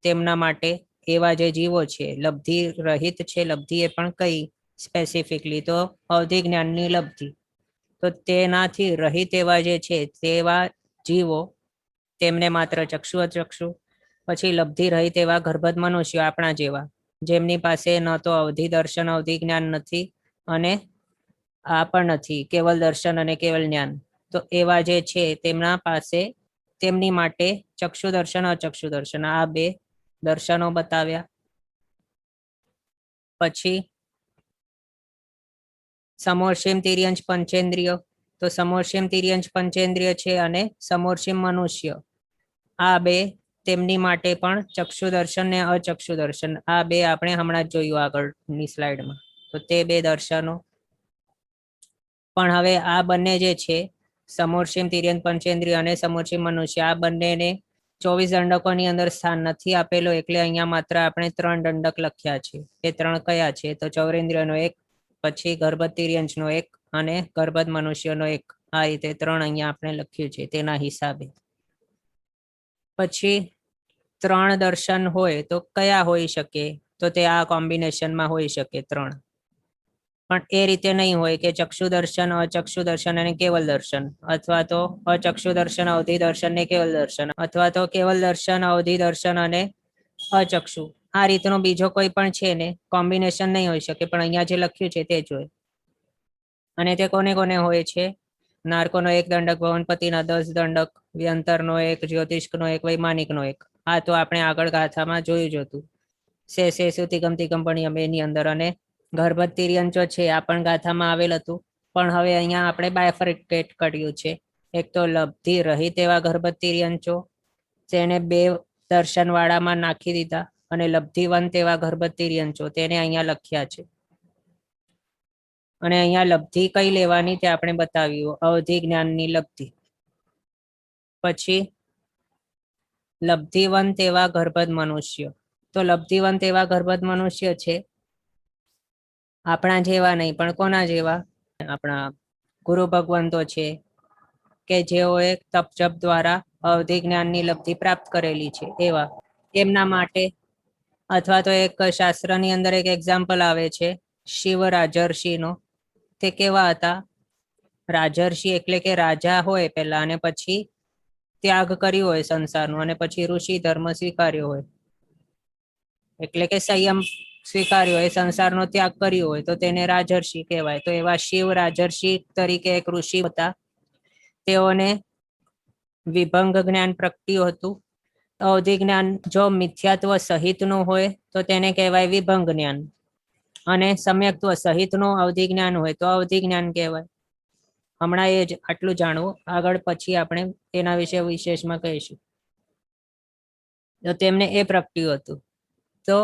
તેમના માટે એવા જે જીવો છે લબ્ધિ રહિત છે. લબ્ધિ એ પણ કઈ સ્પેસિફિકલી તો અવધિ જ્ઞાનની લબ્ધિ. તો તેનાથી રહિત એવા જે છે તેવા જીવો તેમને માત્ર ચક્ષુ અચક્ષુ. પછી લબ્ધિ રહિત એવા ગર્ભત મનુષ્યો આપણા જેવા જેમની પાસે ન તો અવધિ દર્શન અવધિ જ્ઞાન નથી અને આ પણ નથી કેવલ દર્શન અને કેવલ જ્ઞાન. તો એવા જે છે તેમના પાસે તેમની માટે ચક્ષુ દર્શન અચક્ષુ દર્શન આ 2 દર્શનો બતાવ્યા. પછી સમોર્ષિમ તિર્યંશ પંચેન્દ્રિય, તો સમોર્ષિમ તિર્યંશ પંચેન્દ્રિય છે અને સમોર્ષિમ મનુષ્ય આ 2 તેમની માટે પણ ચક્ષુ દર્શન ને અચક્ષુ દર્શન આ 2 આપણે હમણાં જ જોયું આગળની સ્લાઇડમાં. તો તે 2 દર્શનો. પણ હવે આ બંને જે છે સમોર્ષિમ તિર્યંશ પંચેન્દ્રિય અને સમોર્ષિમ મનુષ્ય આ બંનેને 24 દંડકોની અંદર સ્થાન નથી આપેલો એટલે અહીંયા માત્ર આપણે 3 દંડક લખ્યા છે. એ 3 કયા છે? તો ચૌરેન્દ્રિયનો 1, પછી ગર્ભવત તિર્યંશનો 1 અને ગર્ભવત મનુષ્યનો 1. આ રીતે 3 અહીંયા આપણે લખ્યું છે તેના હિસાબે. પછી 3 દર્શન હોય તો કયા હોઈ શકે? તો તે આ કોમ્બિનેશનમાં હોઈ શકે 3. પણ એ રીતે નહીં હોય કે ચક્ષુ દર્શન, અચક્ષુ દર્શન અને કેવલ દર્શન, અથવા તો અચક્ષુ દર્શન, અવધિ દર્શન ને કેવલ દર્શન, અથવા તો કેવલ દર્શન, અવધિ દર્શન અને અચક્ષુ. આ રીતનો બીજો કોઈ પણ છે ને કોમ્બિનેશન નહીં હોઈ શકે, પણ અહીંયા જે લખ્યું છે તે જ હોય. અને તે કોને કોને હોય છે? નારકોનો 1 દંડક, ભવનપતિના 10 દંડક, વ્યંતરનો 1, જ્યોતિષ્કનો 1, વૈમાનિકનો 1. આ તો આપણે આગળ ગાથામાં જોયું જ હતું. સે સુતિગમ તિગમપણિયમ એની અંદર. અને ગર્ભવત તિર્યંચો છે આ પણ ગાથામાં આવેલ હતું, પણ હવે અહીંયા આપણે બાયફર્કેટ કર્યું છે. એક તો લબ્ધિ રહિત એવા ગર્ભવત તિર્યંચો, તેને 2 દર્શન વાળામાં નાખી દીધા, અને લબ્ધિવંત એવા ગર્ભવત તિર્યંચો તેને અહીંયા લખ્યા છે. અને અહીંયા લબ્ધિ કઈ લેવાની તે આપણે બતાવ્યું, અવધિ જ્ઞાનની લબ્ધિ. પછી લબ્ધિવંત એવા ગર્ભવત મનુષ્ય. તો લબ્ધિવંત એવા ગર્ભવત મનુષ્ય છે આપણા જેવા નહીં, પણ કોના જેવા? આપણા ગુરુ ભગવંતો છે કે જેઓએ તપ જપ દ્વારા અવધિ જ્ઞાનની લબ્ધિ પ્રાપ્ત કરેલી છે એવા, એમના માટે. અથવા તો એક શાસ્ત્રની અંદર એક એક્ઝામ્પલ આવે છે શિવ રાજર્ષિનો. તે કેવા હતા? રાજર્ષિ એટલે કે રાજા હોય પહેલા, અને પછી ત્યાગ કર્યો હોય સંસારનો, અને પછી ઋષિ ધર્મ સ્વીકાર્યો હોય, એટલે કે સંયમ સ્વીકાર્યો હોય, સંસારનો ત્યાગ કર્યો હોય, તો તેને રાજર્ષિ કહેવાય. તો એવા શિવ રાજર્ષિ તરીકે એક ઋષિ હતા. તેઓને વિભંગ જ્ઞાન પ્રગટ્યું હતું. અવધિ જ્ઞાન જો મિથ્યાત્વ સહિતનું હોય તો તેને કહેવાય વિભંગ જ્ઞાન, અને સમ્યક્ત્વ સહિતનું અવધિ જ્ઞાન હોય તો અવધિ જ્ઞાન કહેવાય. હમણાં એ જ આટલું જાણવું, આગળ પછી આપણે તેના વિશે વિશેષમાં કહીશું. તો તેમને એ પ્રગટ્યું હતું. તો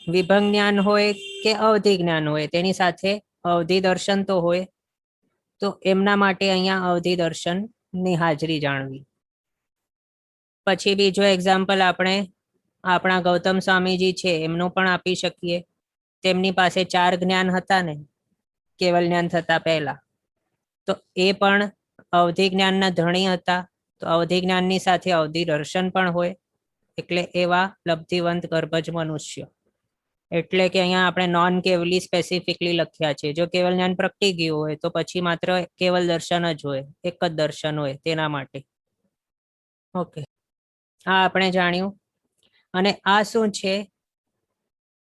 વિભંગ જ્ઞાન હોય કે અવધિ જ્ઞાન હોય, તેની સાથે અવધિ દર્શન તો હોય. તો એમના માટે અહીંયા અવધિ દર્શન ની હાજરી જાણવી. પછી બીજો એક્ઝામ્પલ આપણે આપણા ગૌતમ સ્વામીજી છે એમનું પણ આપી શકીએ. તેમની પાસે 4 જ્ઞાન હતા ને કેવલ જ્ઞાન થતા પહેલા, તો એ પણ અવધિ જ્ઞાનના ધણી હતા. તો અવધિ જ્ઞાનની સાથે અવધિ દર્શન પણ હોય, એટલે એવા લબ્ધિવંત ગર્ભજ મનુષ્ય. એટલે કે અહીંયા આપણે નોન કેવલી સ્પેસિફિકલી લખ્યા છે. જો કેવલ જ્ઞાન પ્રગટી ગયું હોય તો પછી માત્ર કેવલ દર્શન જ હોય, એક જ દર્શન હોય તેના માટે. ઓકે, આ આપણે જાણ્યું. અને આ શું છે?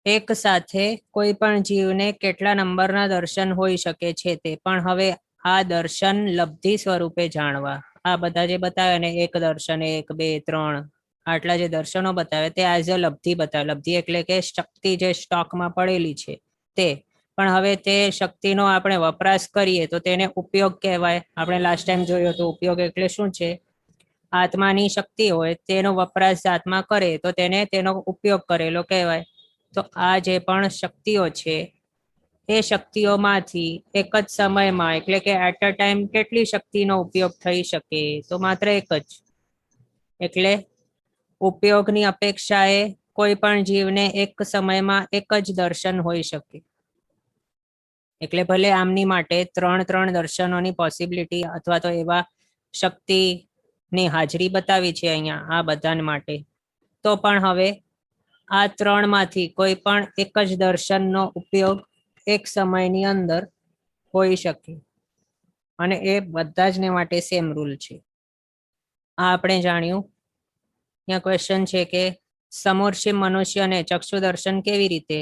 એક સાથે કોઈ પણ જીવને કેટલા નંબરના દર્શન હોઈ શકે છે તે. પણ હવે આ દર્શન લબ્ધિ સ્વરૂપે જાણવા. આ બધા જે બતાવે ને, એક દર્શન, 1, 2, 3, આટલા જે દર્શનો બતાવે તે એઝ અ લબ્ધિ બતાવે. લબ્ધિ એટલે કે શક્તિ જે સ્ટોકમાં પડેલી છે તે. પણ હવે તે શક્તિનો આપણે વપરાશ કરીએ તો તેને ઉપયોગ કહેવાય. આપણે લાસ્ટ ટાઈમ જોયું હતું, ઉપયોગ એટલે શું છે? આત્માની શક્તિ હોય તેનો વપરાશ આત્મા કરે તો તેને તેનો ઉપયોગ કરેલો કહેવાય. તો આ જે પણ શક્તિઓ છે એ શક્તિઓમાંથી એક જ સમયમાં, એટલે કે એટ અ ટાઈમ કેટલી શક્તિનો ઉપયોગ થઈ શકે? તો માત્ર એક જ. એટલે ઉપયોગની અપેક્ષાએ કોઈ પણ જીવને એક સમયમાં એક જ દર્શન હોઈ શકે. એટલે ભલે આમની માટે 3 દર્શનોની પોસિબિલિટી અથવા તો એવા શક્તિની હાજરી બતાવી છે અહીંયા આ બધા માટે, તો પણ હવે આ 3 માંથી કોઈ પણ એક જ દર્શનનો ઉપયોગ એક સમયની અંદર હોઈ શકે, અને એ બધા જ ને માટે સેમ રૂલ છે. આ આપણે જાણ્યું. અહીંયા ક્વેશ્ચન છે કે સમૂર્ષિમ મનુષ્યને ચક્ષુ દર્શન કેવી રીતે?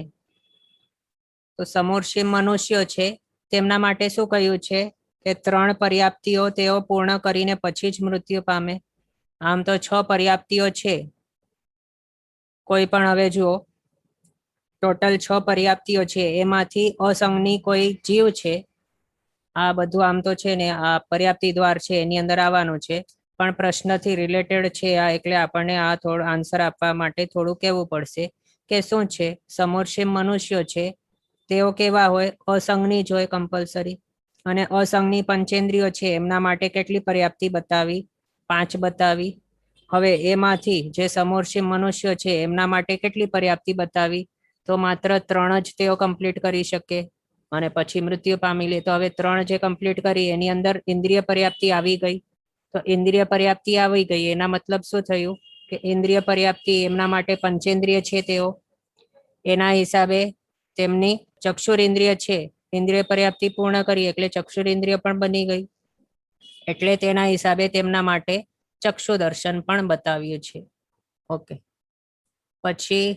તો સમૂર્ષિમ મનુષ્યો છે તેમના માટે શું કહ્યું છે કે 3 પર્યાપ્તિઓ તેઓ પૂર્ણ કરીને પછી જ મૃત્યુ પામે. આમ તો 6 પર્યાપ્તિઓ છે. કોઈ પણ હવે જુઓ, ટોટલ 6 પર્યાપ્તિઓ છે, એમાંથી અસંગની કોઈ જીવ છે. આ બધું આમ તો છે ને આ પર્યાપ્તિ દ્વાર છે એની અંદર આવવાનું છે, પણ પ્રશ્નથી રિલેટેડ છે આ, એટલે આપણને આ થોડો આન્સર આપવા માટે થોડું કહેવું પડશે કે શું છે. સમૂર્ષિમ મનુષ્યો છે તેઓ કેવા હોય? અસંગની જ હોય કમ્પલસરી. અને અસંગની પંચેન્દ્રિયો છે એમના માટે કેટલી પર્યાપ્તિ બતાવી? 5 બતાવી. હવે એમાંથી જે સમૂર્ષિમ મનુષ્યો છે એમના માટે કેટલી પર્યાપ્તિ બતાવી? તો માત્ર 3 જ તેઓ કમ્પ્લીટ કરી શકે. અને પછી મૃત્યુ પામી લે. તો હવે 3 જે કમ્પ્લીટ કરી એની અંદર ઇન્દ્રિય પર્યાપ્તિ આવી ગઈ. તો ઇન્દ્રિય પર્યાપ્તિ આવી ગઈ એના મતલબ શું થયું કે ઇન્દ્રિય પર્યાપ્તિ એમના માટે પંચેન્દ્રિય છે તેઓ, એના હિસાબે તેમની ચક્ષુરેન્દ્રિય છે ઇન્દ્રિય પર્યાપ્તિ પૂર્ણ કરી એટલે ચક્ષુરેન્દ્રિય પણ બની ગઈ, એટલે તેના હિસાબે તેમના માટે ચક્ષુ દર્શન પણ બતાવ્યું છે. ઓકે, પછી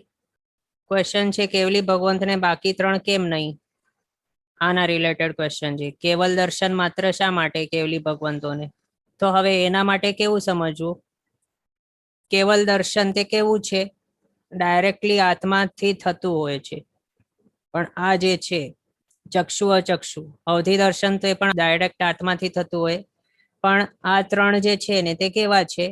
ક્વેશ્ચન છે કેવલી ભગવંતને બાકી 3 કેમ નહીં? આના રિલેટેડ ક્વેશ્ચન છે. કેવલ દર્શન માત્ર શા માટે કેવલી ભગવંતોને? તો હવે એના માટે કેવું સમજવું? કેવલ દર્શન તે કેવું છે? ડાયરેક્ટલી આત્માથી થતું હોય છે, પણ આ જે છે ચક્ષુ અચક્ષુ અવધિ દર્શન તો એ પણ ડાયરેક્ટ આત્માથી થતું હોય, પણ આ 3 જે છે ને તે કેવા છે?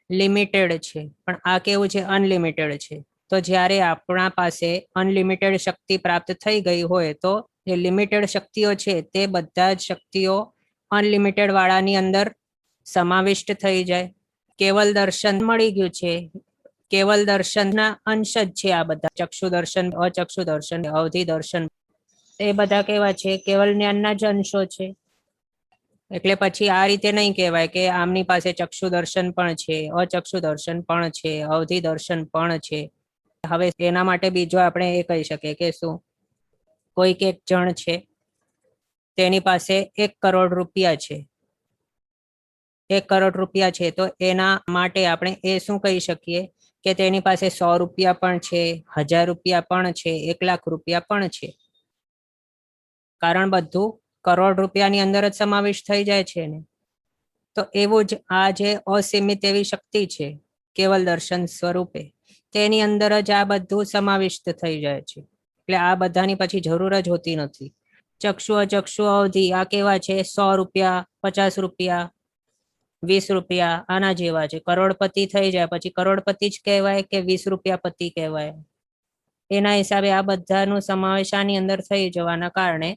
લિમિટેડ છે. પણ આ કેવું છે? અનલિમિટેડ છે. તો જ્યારે આપણા પાસે અનલિમિટેડ શક્તિ પ્રાપ્ત થઈ ગઈ હોય તો જે લિમિટેડ શક્તિઓ છે તે બધા જ શક્તિઓ અનલિમિટેડ વાળાની અંદર સમાવિષ્ટ થઈ જાય. કેવલ દર્શન મળી ગયું છે, કેવલ દર્શનના અંશ જ છે આ બધા. ચક્ષુ દર્શન, અચક્ષુ દર્શન, અવધિ દર્શન એ બધા કેવા છે? કેવલ જ્ઞાનના જ અંશો છે. એટલે પછી આ રીતે નહીં કહેવાય કે આમની પાસે ચક્ષુ દર્શન પણ છે, અચક્ષુ દર્શન પણ છે, અવધિ દર્શન પણ છે. હવે એના માટે બીજો આપણે એ કહી શકીએ કે શું, કોઈક એક જણ છે તેની પાસે 1 કરોડ રૂપિયા છે, 1 કરોડ રૂપિયા છે, તો એના માટે આપણે એ શું કહી શકીએ કે તેની પાસે 100 રૂપિયા પણ છે, 1000 રૂપિયા પણ છે, 1 લાખ રૂપિયા પણ છે, કારણ બધું કરોડ રૂપિયાની અંદર જ સમાવેશ થઈ જાય છે ને. તો એવું જ આ જે અસીમિત એવી શક્તિ છે કેવલ દર્શન સ્વરૂપે, તેની અંદર જ આ બધું સમાવિષ્ટ થઈ જાય છે. એટલે આ બધાની પછી જરૂર જ હોતી નથી. ચક્ષુ અચક્ષુ અવધિ આ કેવા છે? 100 રૂપિયા, 50 રૂપિયા, 20 રૂપિયા આના જેવા છે. કરોડપતિ થઈ જાય પછી કરોડપતિ જ કહેવાય કે 20 રૂપિયા પતિ કહેવાય? એના હિસાબે આ બધાનું સમાવેશ આની અંદર થઈ જવાના કારણે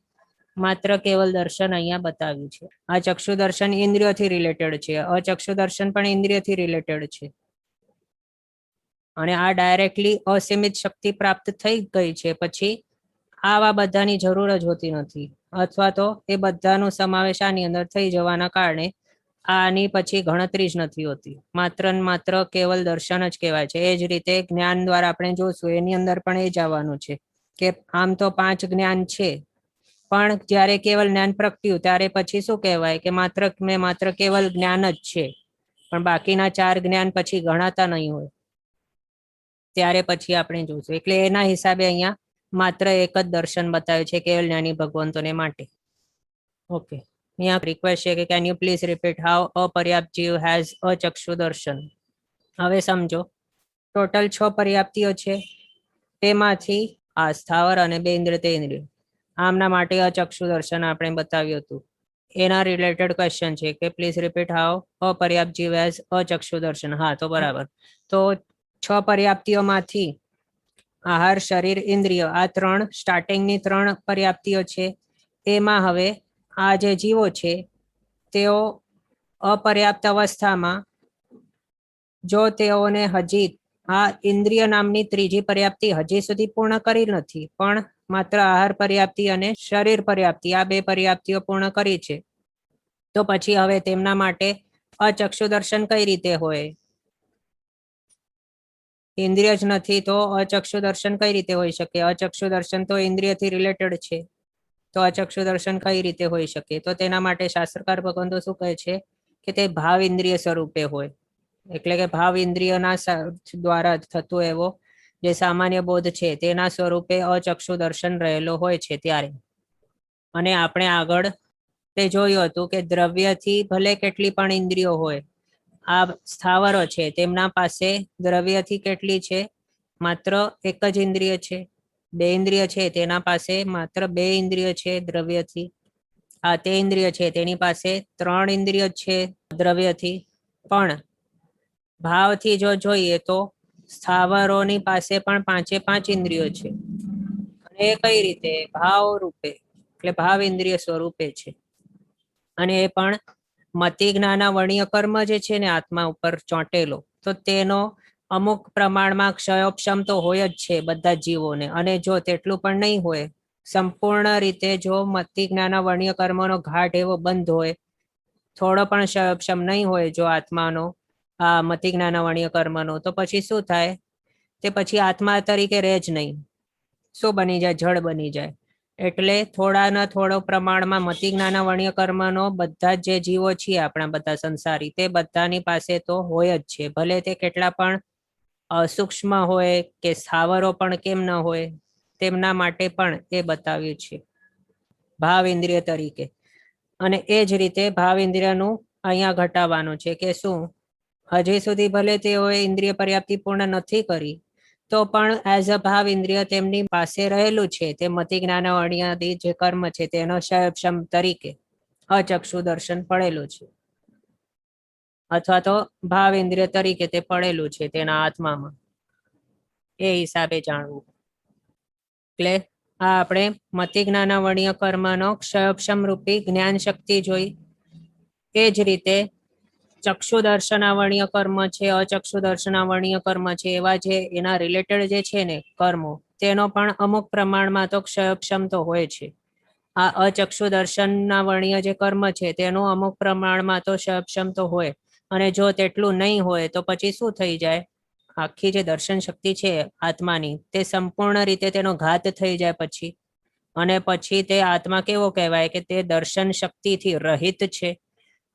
માત્ર કેવલ દર્શન અહીંયા બતાવ્યું છે. આ ચક્ષુ દર્શન ઇન્દ્રિયોથી રિલેટેડ છે, અચક્ષુ દર્શન પણ ઇન્દ્રિયથી રિલેટેડ છે. અને આ ડાયરેક્ટલી અસીમિત શક્તિ પ્રાપ્ત થઈ ગઈ છે પછી આવા બધાની જરૂર જ હોતી નથી, અથવા તો એ બધાનો સમાવેશ આની અંદર થઈ જવાના કારણે આની પછી ગણતરી જ નથી હોતી. માત્ર ને માત્ર કેવલ દર્શન જ કહેવાય છે. એ જ રીતે જ્ઞાન દ્વારા આપણે જોશું એની અંદર પણ એ જ આવવાનું છે કે આમ તો 5 જ્ઞાન છે, પણ જ્યારે કેવલ જ્ઞાન પ્રગટ્યું ત્યારે પછી શું કહેવાય કે માત્ર કેવલ જ્ઞાન જ છે, પણ બાકીના 4 જ્ઞાન પછી ગણાતા નહીં હોય. ત્યારે પછી આપણે જોશું. એટલે એના હિસાબે અહીંયા માત્ર એક જ દર્શન બતાવ્યું છે કેવલ જ્ઞાની ભગવંતોને માટે. ઓકે, અહીંયા રિક્વેસ્ટ છે કે can you please repeat how અપર્યાપ્ત જીવ હેઝ અચક્ષુ દર્શન. હવે સમજો, ટોટલ 6 પર્યાપ્તિઓ છે, તેમાંથી આ સ્થાવર અને 2 ઇન્દ્રિય આમના માટે અચક્ષુ દર્શન આપણે બતાવ્યું હતું. એના રિલેટેડ ક્વેશ્ચન છે કે પ્લીઝ રિપીટ હાઉ અપર્યાપ્ત જીવ હેઝ અચક્ષુ દર્શન. હા, તો બરાબર. તો 6 પર્યાપ્તિઓમાંથી આહાર, શરીર, ઇન્દ્રિય આ 3 સ્ટાર્ટિંગની 3 પર્યાપ્તિઓ છે. એમાં હવે આ જે જીવો છે તેઓ અપર્યાપ્ત અવસ્થામાં જો તેઓને હજી આ ઇન્દ્રિય નામની ત્રીજી પર્યાપ્તિ હજી સુધી પૂર્ણ કરી નથી, પણ માત્ર આહાર પર્યાપ્તિ અને શરીર પર્યાપ્તિ આ 2 પર્યાપ્તિઓ પૂર્ણ કરી છે, તો પછી હવે તેમના માટે અચક્ષુ દર્શન કઈ રીતે હોય? ઇન્દ્રિય જ નથી તો અચક્ષુ દર્શન કઈ રીતે હોઈ શકે? અચક્ષુ દર્શન તો ઇન્દ્રિયથી રિલેટેડ છે, તો અચક્ષુ દર્શન કઈ રીતે હોઈ શકે? તો તેના માટે શાસ્ત્રકાર ભગવંતો શું કહે છે કે તે ભાવ ઇન્દ્રિય સ્વરૂપે હોય. એટલે કે ભાવ ઇન્દ્રિયોના દ્વારા થતું એવો જે સામાન્ય બોધ છે તેના સ્વરૂપે અચક્ષુ દર્શન રહેલો હોય છે ત્યારે. અને આપણે આગળ તે જોયું હતું કે દ્રવ્યથી ભલે કેટલી પણ ઇન્દ્રિયો હોય, આ સ્થાવરો છે તેમના પાસે દ્રવ્યથી કેટલી છે? માત્ર 1 જ ઇન્દ્રિય છે. 2 ઇન્દ્રિય છે તેના પાસે માત્ર 2 ઇન્દ્રિય છે દ્રવ્યથી. આ તે ઇન્દ્રિય છે તેની પાસે 3 ઇન્દ્રિય છે દ્રવ્યથી. પણ ભાવથી જો જોઈએ તો સ્થાવરોની પાસે પણ 5 ઇન્દ્રિયો છે. અને એ કઈ રીતે? ભાવ રૂપે, એટલે ભાવ ઇન્દ્રિય સ્વરૂપે છે. અને એ પણ મતિ જ્ઞાન વર્ણ્ય કર્મ જે છે ને આત્મા ઉપર ચોંટેલો, તો તેનો અમુક પ્રમાણમાં ક્ષયોક્ષમ તો હોય જ છે બધા જીવોને. અને જો તેટલું પણ નહીં હોય સંપૂર્ણ રીતે જો મતિ જ્ઞાન વર્ણ્ય કર્મનો ઘાટ એવો બંધ હોય, થોડો પણ ક્ષમ નહીં હોય જો આત્માનો આ મતિ જ્ઞાન વર્ણ્ય કર્મનો, તો પછી શું થાય? તે પછી આત્મા તરીકે રહે જ નહીં. શું બની જાય? જળ બની જાય. એટલે થોડાના થોડો પ્રમાણમાં મતિ જ્ઞાન વર્ણ્ય કર્મનો બધા જે જીવો છીએ આપણા બધા સંસારી, તે બધાની પાસે તો હોય જ છે. ભલે તે કેટલા પણ સૂક્ષ્મ હોય કે સ્થાવરો પણ કેમ ન હોય, તેમના માટે પણ એ બતાવ્યું છે ભાવ ઇન્દ્રિય તરીકે. અને એ જ રીતે ભાવ ઇન્દ્રિયનું અહીંયા ઘટાડવાનું છે કે શું હજી સુધી ભલે તેઓએ ઇન્દ્રિય પર્યાપ્તિ પૂર્ણ નથી કરી, તો પણ એઝ અ ભાવ ઇન્દ્રિય તેમની પાસે રહેલું છે. તે મતિ જ્ઞાન વર્ણ્યાદિ જે કર્મ છે તેનો ક્ષમ તરીકે અચક્ષુ દર્શન પડેલું છે, અથવા તો ભાવ ઇન્દ્રિય તરીકે તે પડેલું છે તેના આત્મામાં. એ હિસાબે જાણવું. એટલે આ આપણે મતિ જ્ઞાન વર્ણ્ય કર્મનો ક્ષમ રૂપી જ્ઞાન શક્તિ જોઈ. એ જ રીતે ચક્ષુ દર્શનાવર્ણ્ય કર્મ છે, અચક્ષુ દર્શનાવર્ણ્ય કર્મ છે, એવા જે એના રિલેટેડ જે છે ને કર્મો, તેનો પણ અમુક પ્રમાણમાં તો ક્ષમ તો હોય છે. આ અચક્ષુ દર્શનના વર્ણ્ય જે કર્મ છે તેનું અમુક પ્રમાણમાં તો ક્ષમ તો હોય. અને જો તેટલું નહીં હોય તો પછી શું થઈ જાય? આખી જે દર્શન શક્તિ છે આત્માની, તે સંપૂર્ણ રીતે તેનો ઘાત થઈ જાય પછી. અને પછી તે આત્મા કેવો કહેવાય? કે તે દર્શન શક્તિથી રહિત છે.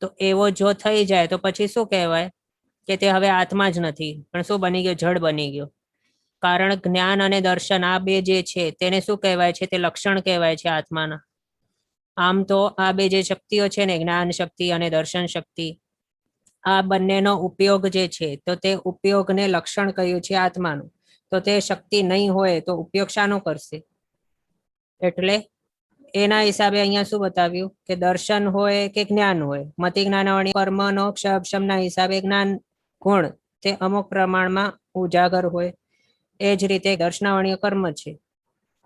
તો એવો જો થઈ જાય તો પછી શું કહેવાય? કે તે હવે આત્મા જ નથી, પણ શું બની ગયો? જડ બની ગયો. કારણ જ્ઞાન અને દર્શન આ બે જે છે તેને શું કહેવાય છે? તે લક્ષણ કહેવાય છે આત્માના. આમ તો આ બે જે શક્તિઓ છે ને, જ્ઞાન શક્તિ અને દર્શન શક્તિ, આ બંનેનો ઉપયોગ જે છે, તો તે ઉપયોગને લક્ષણ કહ્યું છે આત્માનું. તો તે શક્તિ નહીં હોય તો ઉપયોગ શાનો કરશે? એટલે એના હિસાબે અહીંયા શું બતાવ્યું? કે દર્શન હોય કે જ્ઞાન હોય, મતિ જ્ઞાન કર્મનો ક્ષમના હિસાબે જ્ઞાન ગુણ તે અમુક પ્રમાણમાં ઉજાગર હોય. એ જ રીતે દર્શનાવર્ણ્ય કર્મ છે,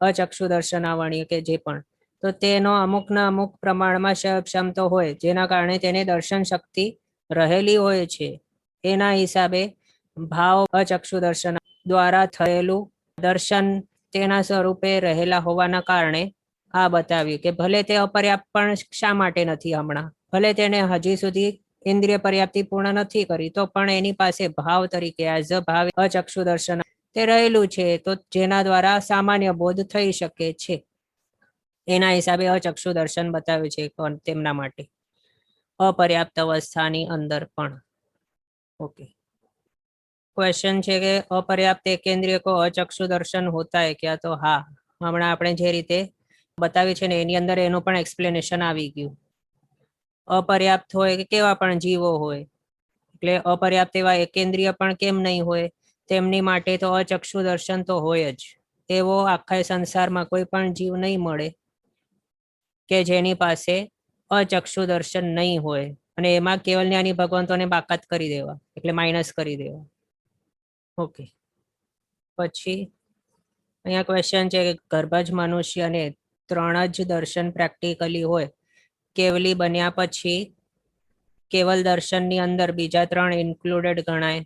અચક્ષુ દર્શનાવર્ણ્ય કે જે પણ, તો તેનો અમુકના અમુક પ્રમાણમાં ક્ષમ તો હોય, જેના કારણે તેને દર્શન શક્તિ રહેલી હોય છે. એના હિસાબે ભાવ અચક્ષુ દર્શન દ્વારા થયેલું દર્શન તેના સ્વરૂપે રહેલા હોવાના કારણે આ બતાવ્યું કે ભલે તે અપર્યાપ્ત પણ શા માટે નથી હમણાં, ભલે તેને હજી સુધી ઇન્દ્રિય પર્યાપ્તિ પૂર્ણ નથી કરી, તો પણ એની પાસે ભાવ તરીકે એઝ અ ભાવ અચક્ષુ દર્શન તે રહેલું છે. તો જેના દ્વારા સામાન્ય બોધ થઈ શકે છે. એના હિસાબે અચક્ષુ દર્શન બતાવ્યું છે તેમના માટે અપર્યાપ્ત અવસ્થાની અંદર પણ. ओके, क्वेश्चन છે કે અપર્યાપ્ત એકેન્દ્રિય કો અચક્ષુ દર્શન હોતા है क्या? તો હા, હમણાં આપણે જે રીતે બતાવ્યું છે ને એની અંદર એનું પણ એક્સપ્લેનેશન આવી ગયું. અપર્યાપ્ત હોય કે કેવા પણ જીવો હોય, એટલે અપર્યાપ્ત એવા એકેન્દ્રિય પણ કેમ નહીં હોય? તેમની માટે તો અચક્ષુ દર્શન તો હોય જ. એવો આખા સંસારમાં કોઈ પણ જીવ નહીં મળે કે જેની પાસે અચક્ષુ દર્શન નહીં હોય. અને એમાં કેવલ જ્ઞાની ભગવંતોને બાકાત કરી દેવા, એટલે માઇનસ કરી દેવા. ઓકે, પછી અહીંયા ક્વેશ્ચન છે કે ગર્ભજ મનુષ્યને 3 જ દર્શન પ્રેક્ટિકલી હોય, કેવલી બન્યા પછી કેવલ દર્શનની અંદર બીજા 3 ઇન્ક્લુડેડ ગણાય.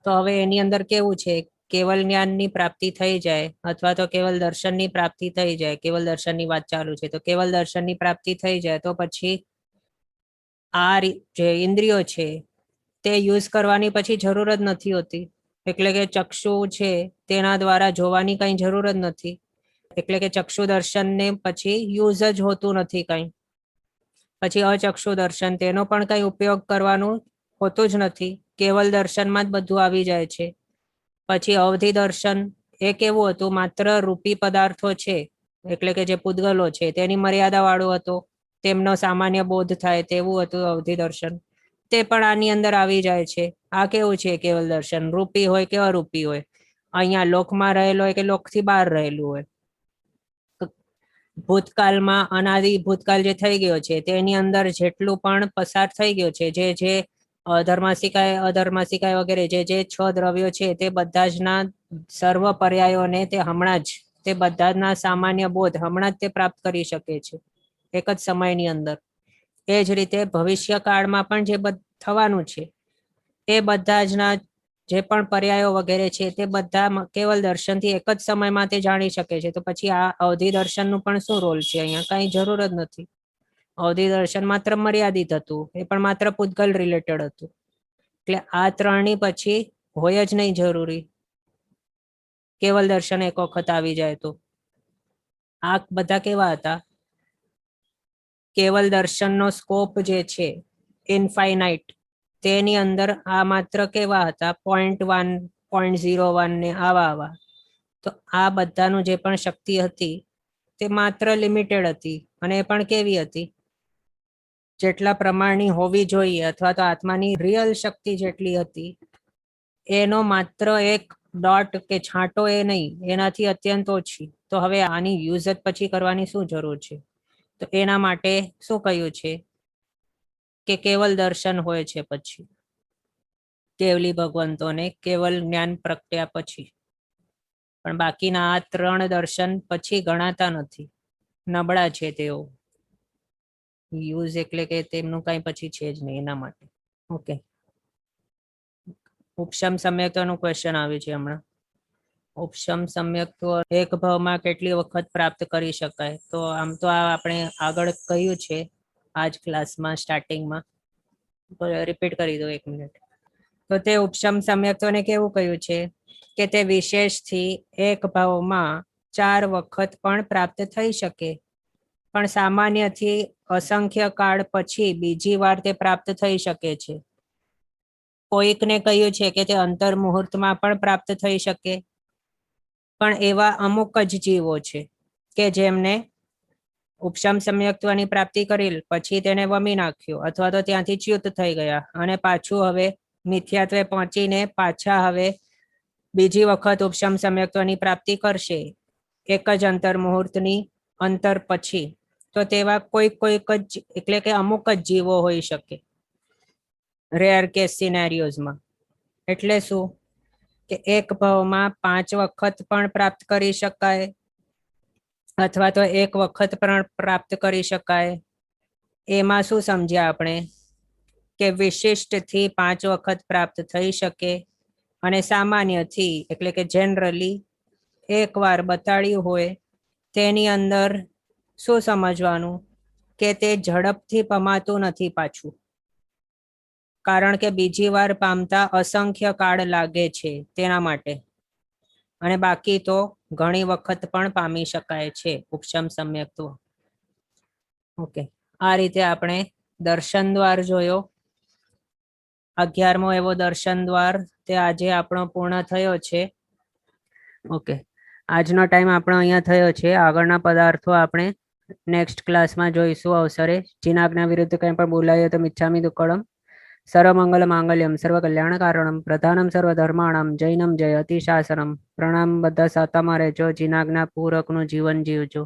તો હવે એની અંદર કેવું છે? કેવલ જ્ઞાનની પ્રાપ્તિ થઈ જાય અથવા તો કેવલ દર્શનની પ્રાપ્તિ થઈ જાય. કેવલ દર્શનની વાત ચાલુ છે, તો કેવલ દર્શનની પ્રાપ્તિ થઈ જાય તો પછી આ જે ઇન્દ્રિયો છે તે યુઝ કરવાની પછી જરૂર જ નથી હોતી. એટલે કે ચક્ષુ છે તેના દ્વારા જોવાની કઈ જરૂર જ નથી. એટલે કે ચક્ષુ દર્શનને પછી યુઝ જ હોતું નથી કઈ. પછી અચક્ષુ દર્શન, તેનો પણ કઈ ઉપયોગ કરવાનું હોતું જ નથી. કેવલ દર્શનમાં જ બધું આવી જાય છે. પછી અવધિ દર્શન, એ કેવું હતું? માત્ર રૂપી પદાર્થો છે, એટલે કે જે પૂતગલો છે તેની મર્યાદા વાળું હતું, તેમનો સામાન્ય બોધ થાય તેવું હતું અવધિ દર્શન. તે પણ આની અંદર આવી જાય છે. આ કેવું છે? કેવલ દર્શન રૂપી હોય કે અરૂપી હોય, અહીંયા લોકમાં રહેલો હોય કે લોકથી બહાર રહેલું હોય, ભૂતકાળમાં અનાદિ ભૂતકાળ જે થઈ ગયો છે તેની અંદર જેટલું પણ પસાર થઈ ગયો છે, જે અધર્માસિકાય વગેરે જે 6 દ્રવ્યો છે, તે બધા જ ના સર્વ પર્યાયોને તે હમણાં જ, તે બધાના સામાન્ય બોધ હમણાં જ તે પ્રાપ્ત કરી શકે છે એક જ સમયની અંદર. એ જ રીતે ભવિષ્ય કાળમાં પણ જે થવાનું છે એ બધા જ ના જે પણ પર્યાયો વગેરે છે તે બધા કેવલ દર્શનથી એક જ સમયમાં તે જાણી શકે છે. તો પછી આ અવધિ દર્શનનું પણ શું રોલ છે? અહીંયા કઈ જરૂર જ નથી. અવધિ દર્શન માત્ર મર્યાદિત હતું, એ પણ માત્ર પૂતગલ રિલેટેડ હતું. એટલે આ ત્રણની પછી હોય જ નહીં જરૂરી કેવલ દર્શન એક વખત આવી જાય તો. આ બધા કેવા હતા? કેવલ દર્શનનો સ્કોપ જે છે ઇનફાઇનાઇટ, તેની અંદર આ માત્ર કેવા હતા? 0.1 0.01 ને આવા. તો આ બધાનું જે પણ શક્તિ હતી તે માત્ર લિમિટેડ હતી, અને એ પણ કેવી હતી? જેટલા પ્રમાણની હોવી જોઈએ, અથવા તો આત્માની રિયલ શક્તિ જેટલી હતી એનો માત્ર એક ડોટ કે છાંટો એ નહીં, એનાથી અત્યંત ઓછી. તો હવે આની યુઝ જ પછી કરવાની શું જરૂર છે? તો એના માટે શું કહ્યું છે કે કેવલ દર્શન હોય છે પછી કેવલી ભગવંતોને કેવલ જ્ઞાન પ્રગટ્યા પછી. પણ બાકીના આ ત્રણ દર્શન પછી ગણાતા નથી, નબળા છે તેઓ. યુઝ એટલે કે તેમનું કઈ પછી છે જ નહીં એના માટે. ઓકે, ઉપશમ સમ્યક્ત્વનું ક્વેશ્ચન આવ્યું છે હમણાં. ઉપશમ સમ્યક્ત્વ એક ભાવમાં કેટલી વખત પ્રાપ્ત કરી શકાય? તો આમ તો આ આપણે આગળ કહ્યું છે આજ ક્લાસમાં સ્ટાર્ટિંગમાં, રિપીટ કરી દો 1 મિનિટ. તો તે ઉપશમ સમ્યક્ત્વને કેવું કહ્યું છે કે તે વિશેષથી એક ભાવમાં 4 વખત પણ પ્રાપ્ત થઈ શકે, પણ સામાન્યથી અસંખ્ય કાળ પછી બીજી વાર તે પ્રાપ્ત થઈ શકે છે. કોઈકને કહ્યું છે કે તે અંતર મુહૂર્તમાં પણ પ્રાપ્ત થઈ શકે, પણ એવા અમુક જ જીવો છે કે જેમને ઉપશમ સમ્યક્ત્વની પ્રાપ્તિ કરી પછી તેને વમી નાખ્યું, અથવા તો ત્યાંથી ચ્યુત થઈ ગયા, અને પાછું હવે મિથ્યાત્વે પહોંચીને પાછા હવે બીજી વખત ઉપશમ સમ્યક્ત્વની પ્રાપ્તિ કરશે એક જ અંતર મુહૂર્તની અંતર પછી. તો તેવા કોઈક જ એટલે કે અમુક જ જીવો હોઈ શકે રેર કેસ સિનેરિયોઝમાં. એટલે શું કે એક ભાવમાં 5 વખત પણ પ્રાપ્ત કરી શકાય, અથવા તો એક વખત પણ પ્રાપ્ત કરી શકાય. એમાં શું સમજ્યા આપણે કે વિશિષ્ટથી 5 વખત પ્રાપ્ત થઈ શકે, અને સામાન્યથી એટલે કે જનરલી એકવાર બતાડ્યું હોય તેની અંદર શું સમજવાનું કે તે ઝડપથી પમાતું નથી પાછું, કારણ કે બીજી વાર પામતા અસંખ્ય કાળ લાગે છે તેના માટે. અને બાકી તો ઘણી વખત પણ પામી શકાય છે ઉપશમ સમ્યક્ત્વ. ઓકે, આ રીતે આપણે દર્શન દ્વાર જોયો. 11મો એવો દર્શન દ્વાર તે આજે આપણો પૂર્ણ થયો છે. ઓકે, આજનો ટાઈમ આપણો અહીંયા થયો છે. આગળના પદાર્થો આપણે નેક્સ્ટ ક્લાસમાં જોઈશું અવસરે. જીનાજ્ઞા વિરુદ્ધ કંઈ પણ બોલાય તો મિચ્છામિ દુક્કડમ. સર્વમંગલ માંગલ્યમ સર્વ કલ્યાણ કારણમ પ્રધાનમ સર્વ ધર્માણમ જૈનમ જય અતિશાસનમ. પ્રણામ. બધા સાતામાં રહેજો, જીનાજ્ઞા પૂરકનું જીવન જીવજો.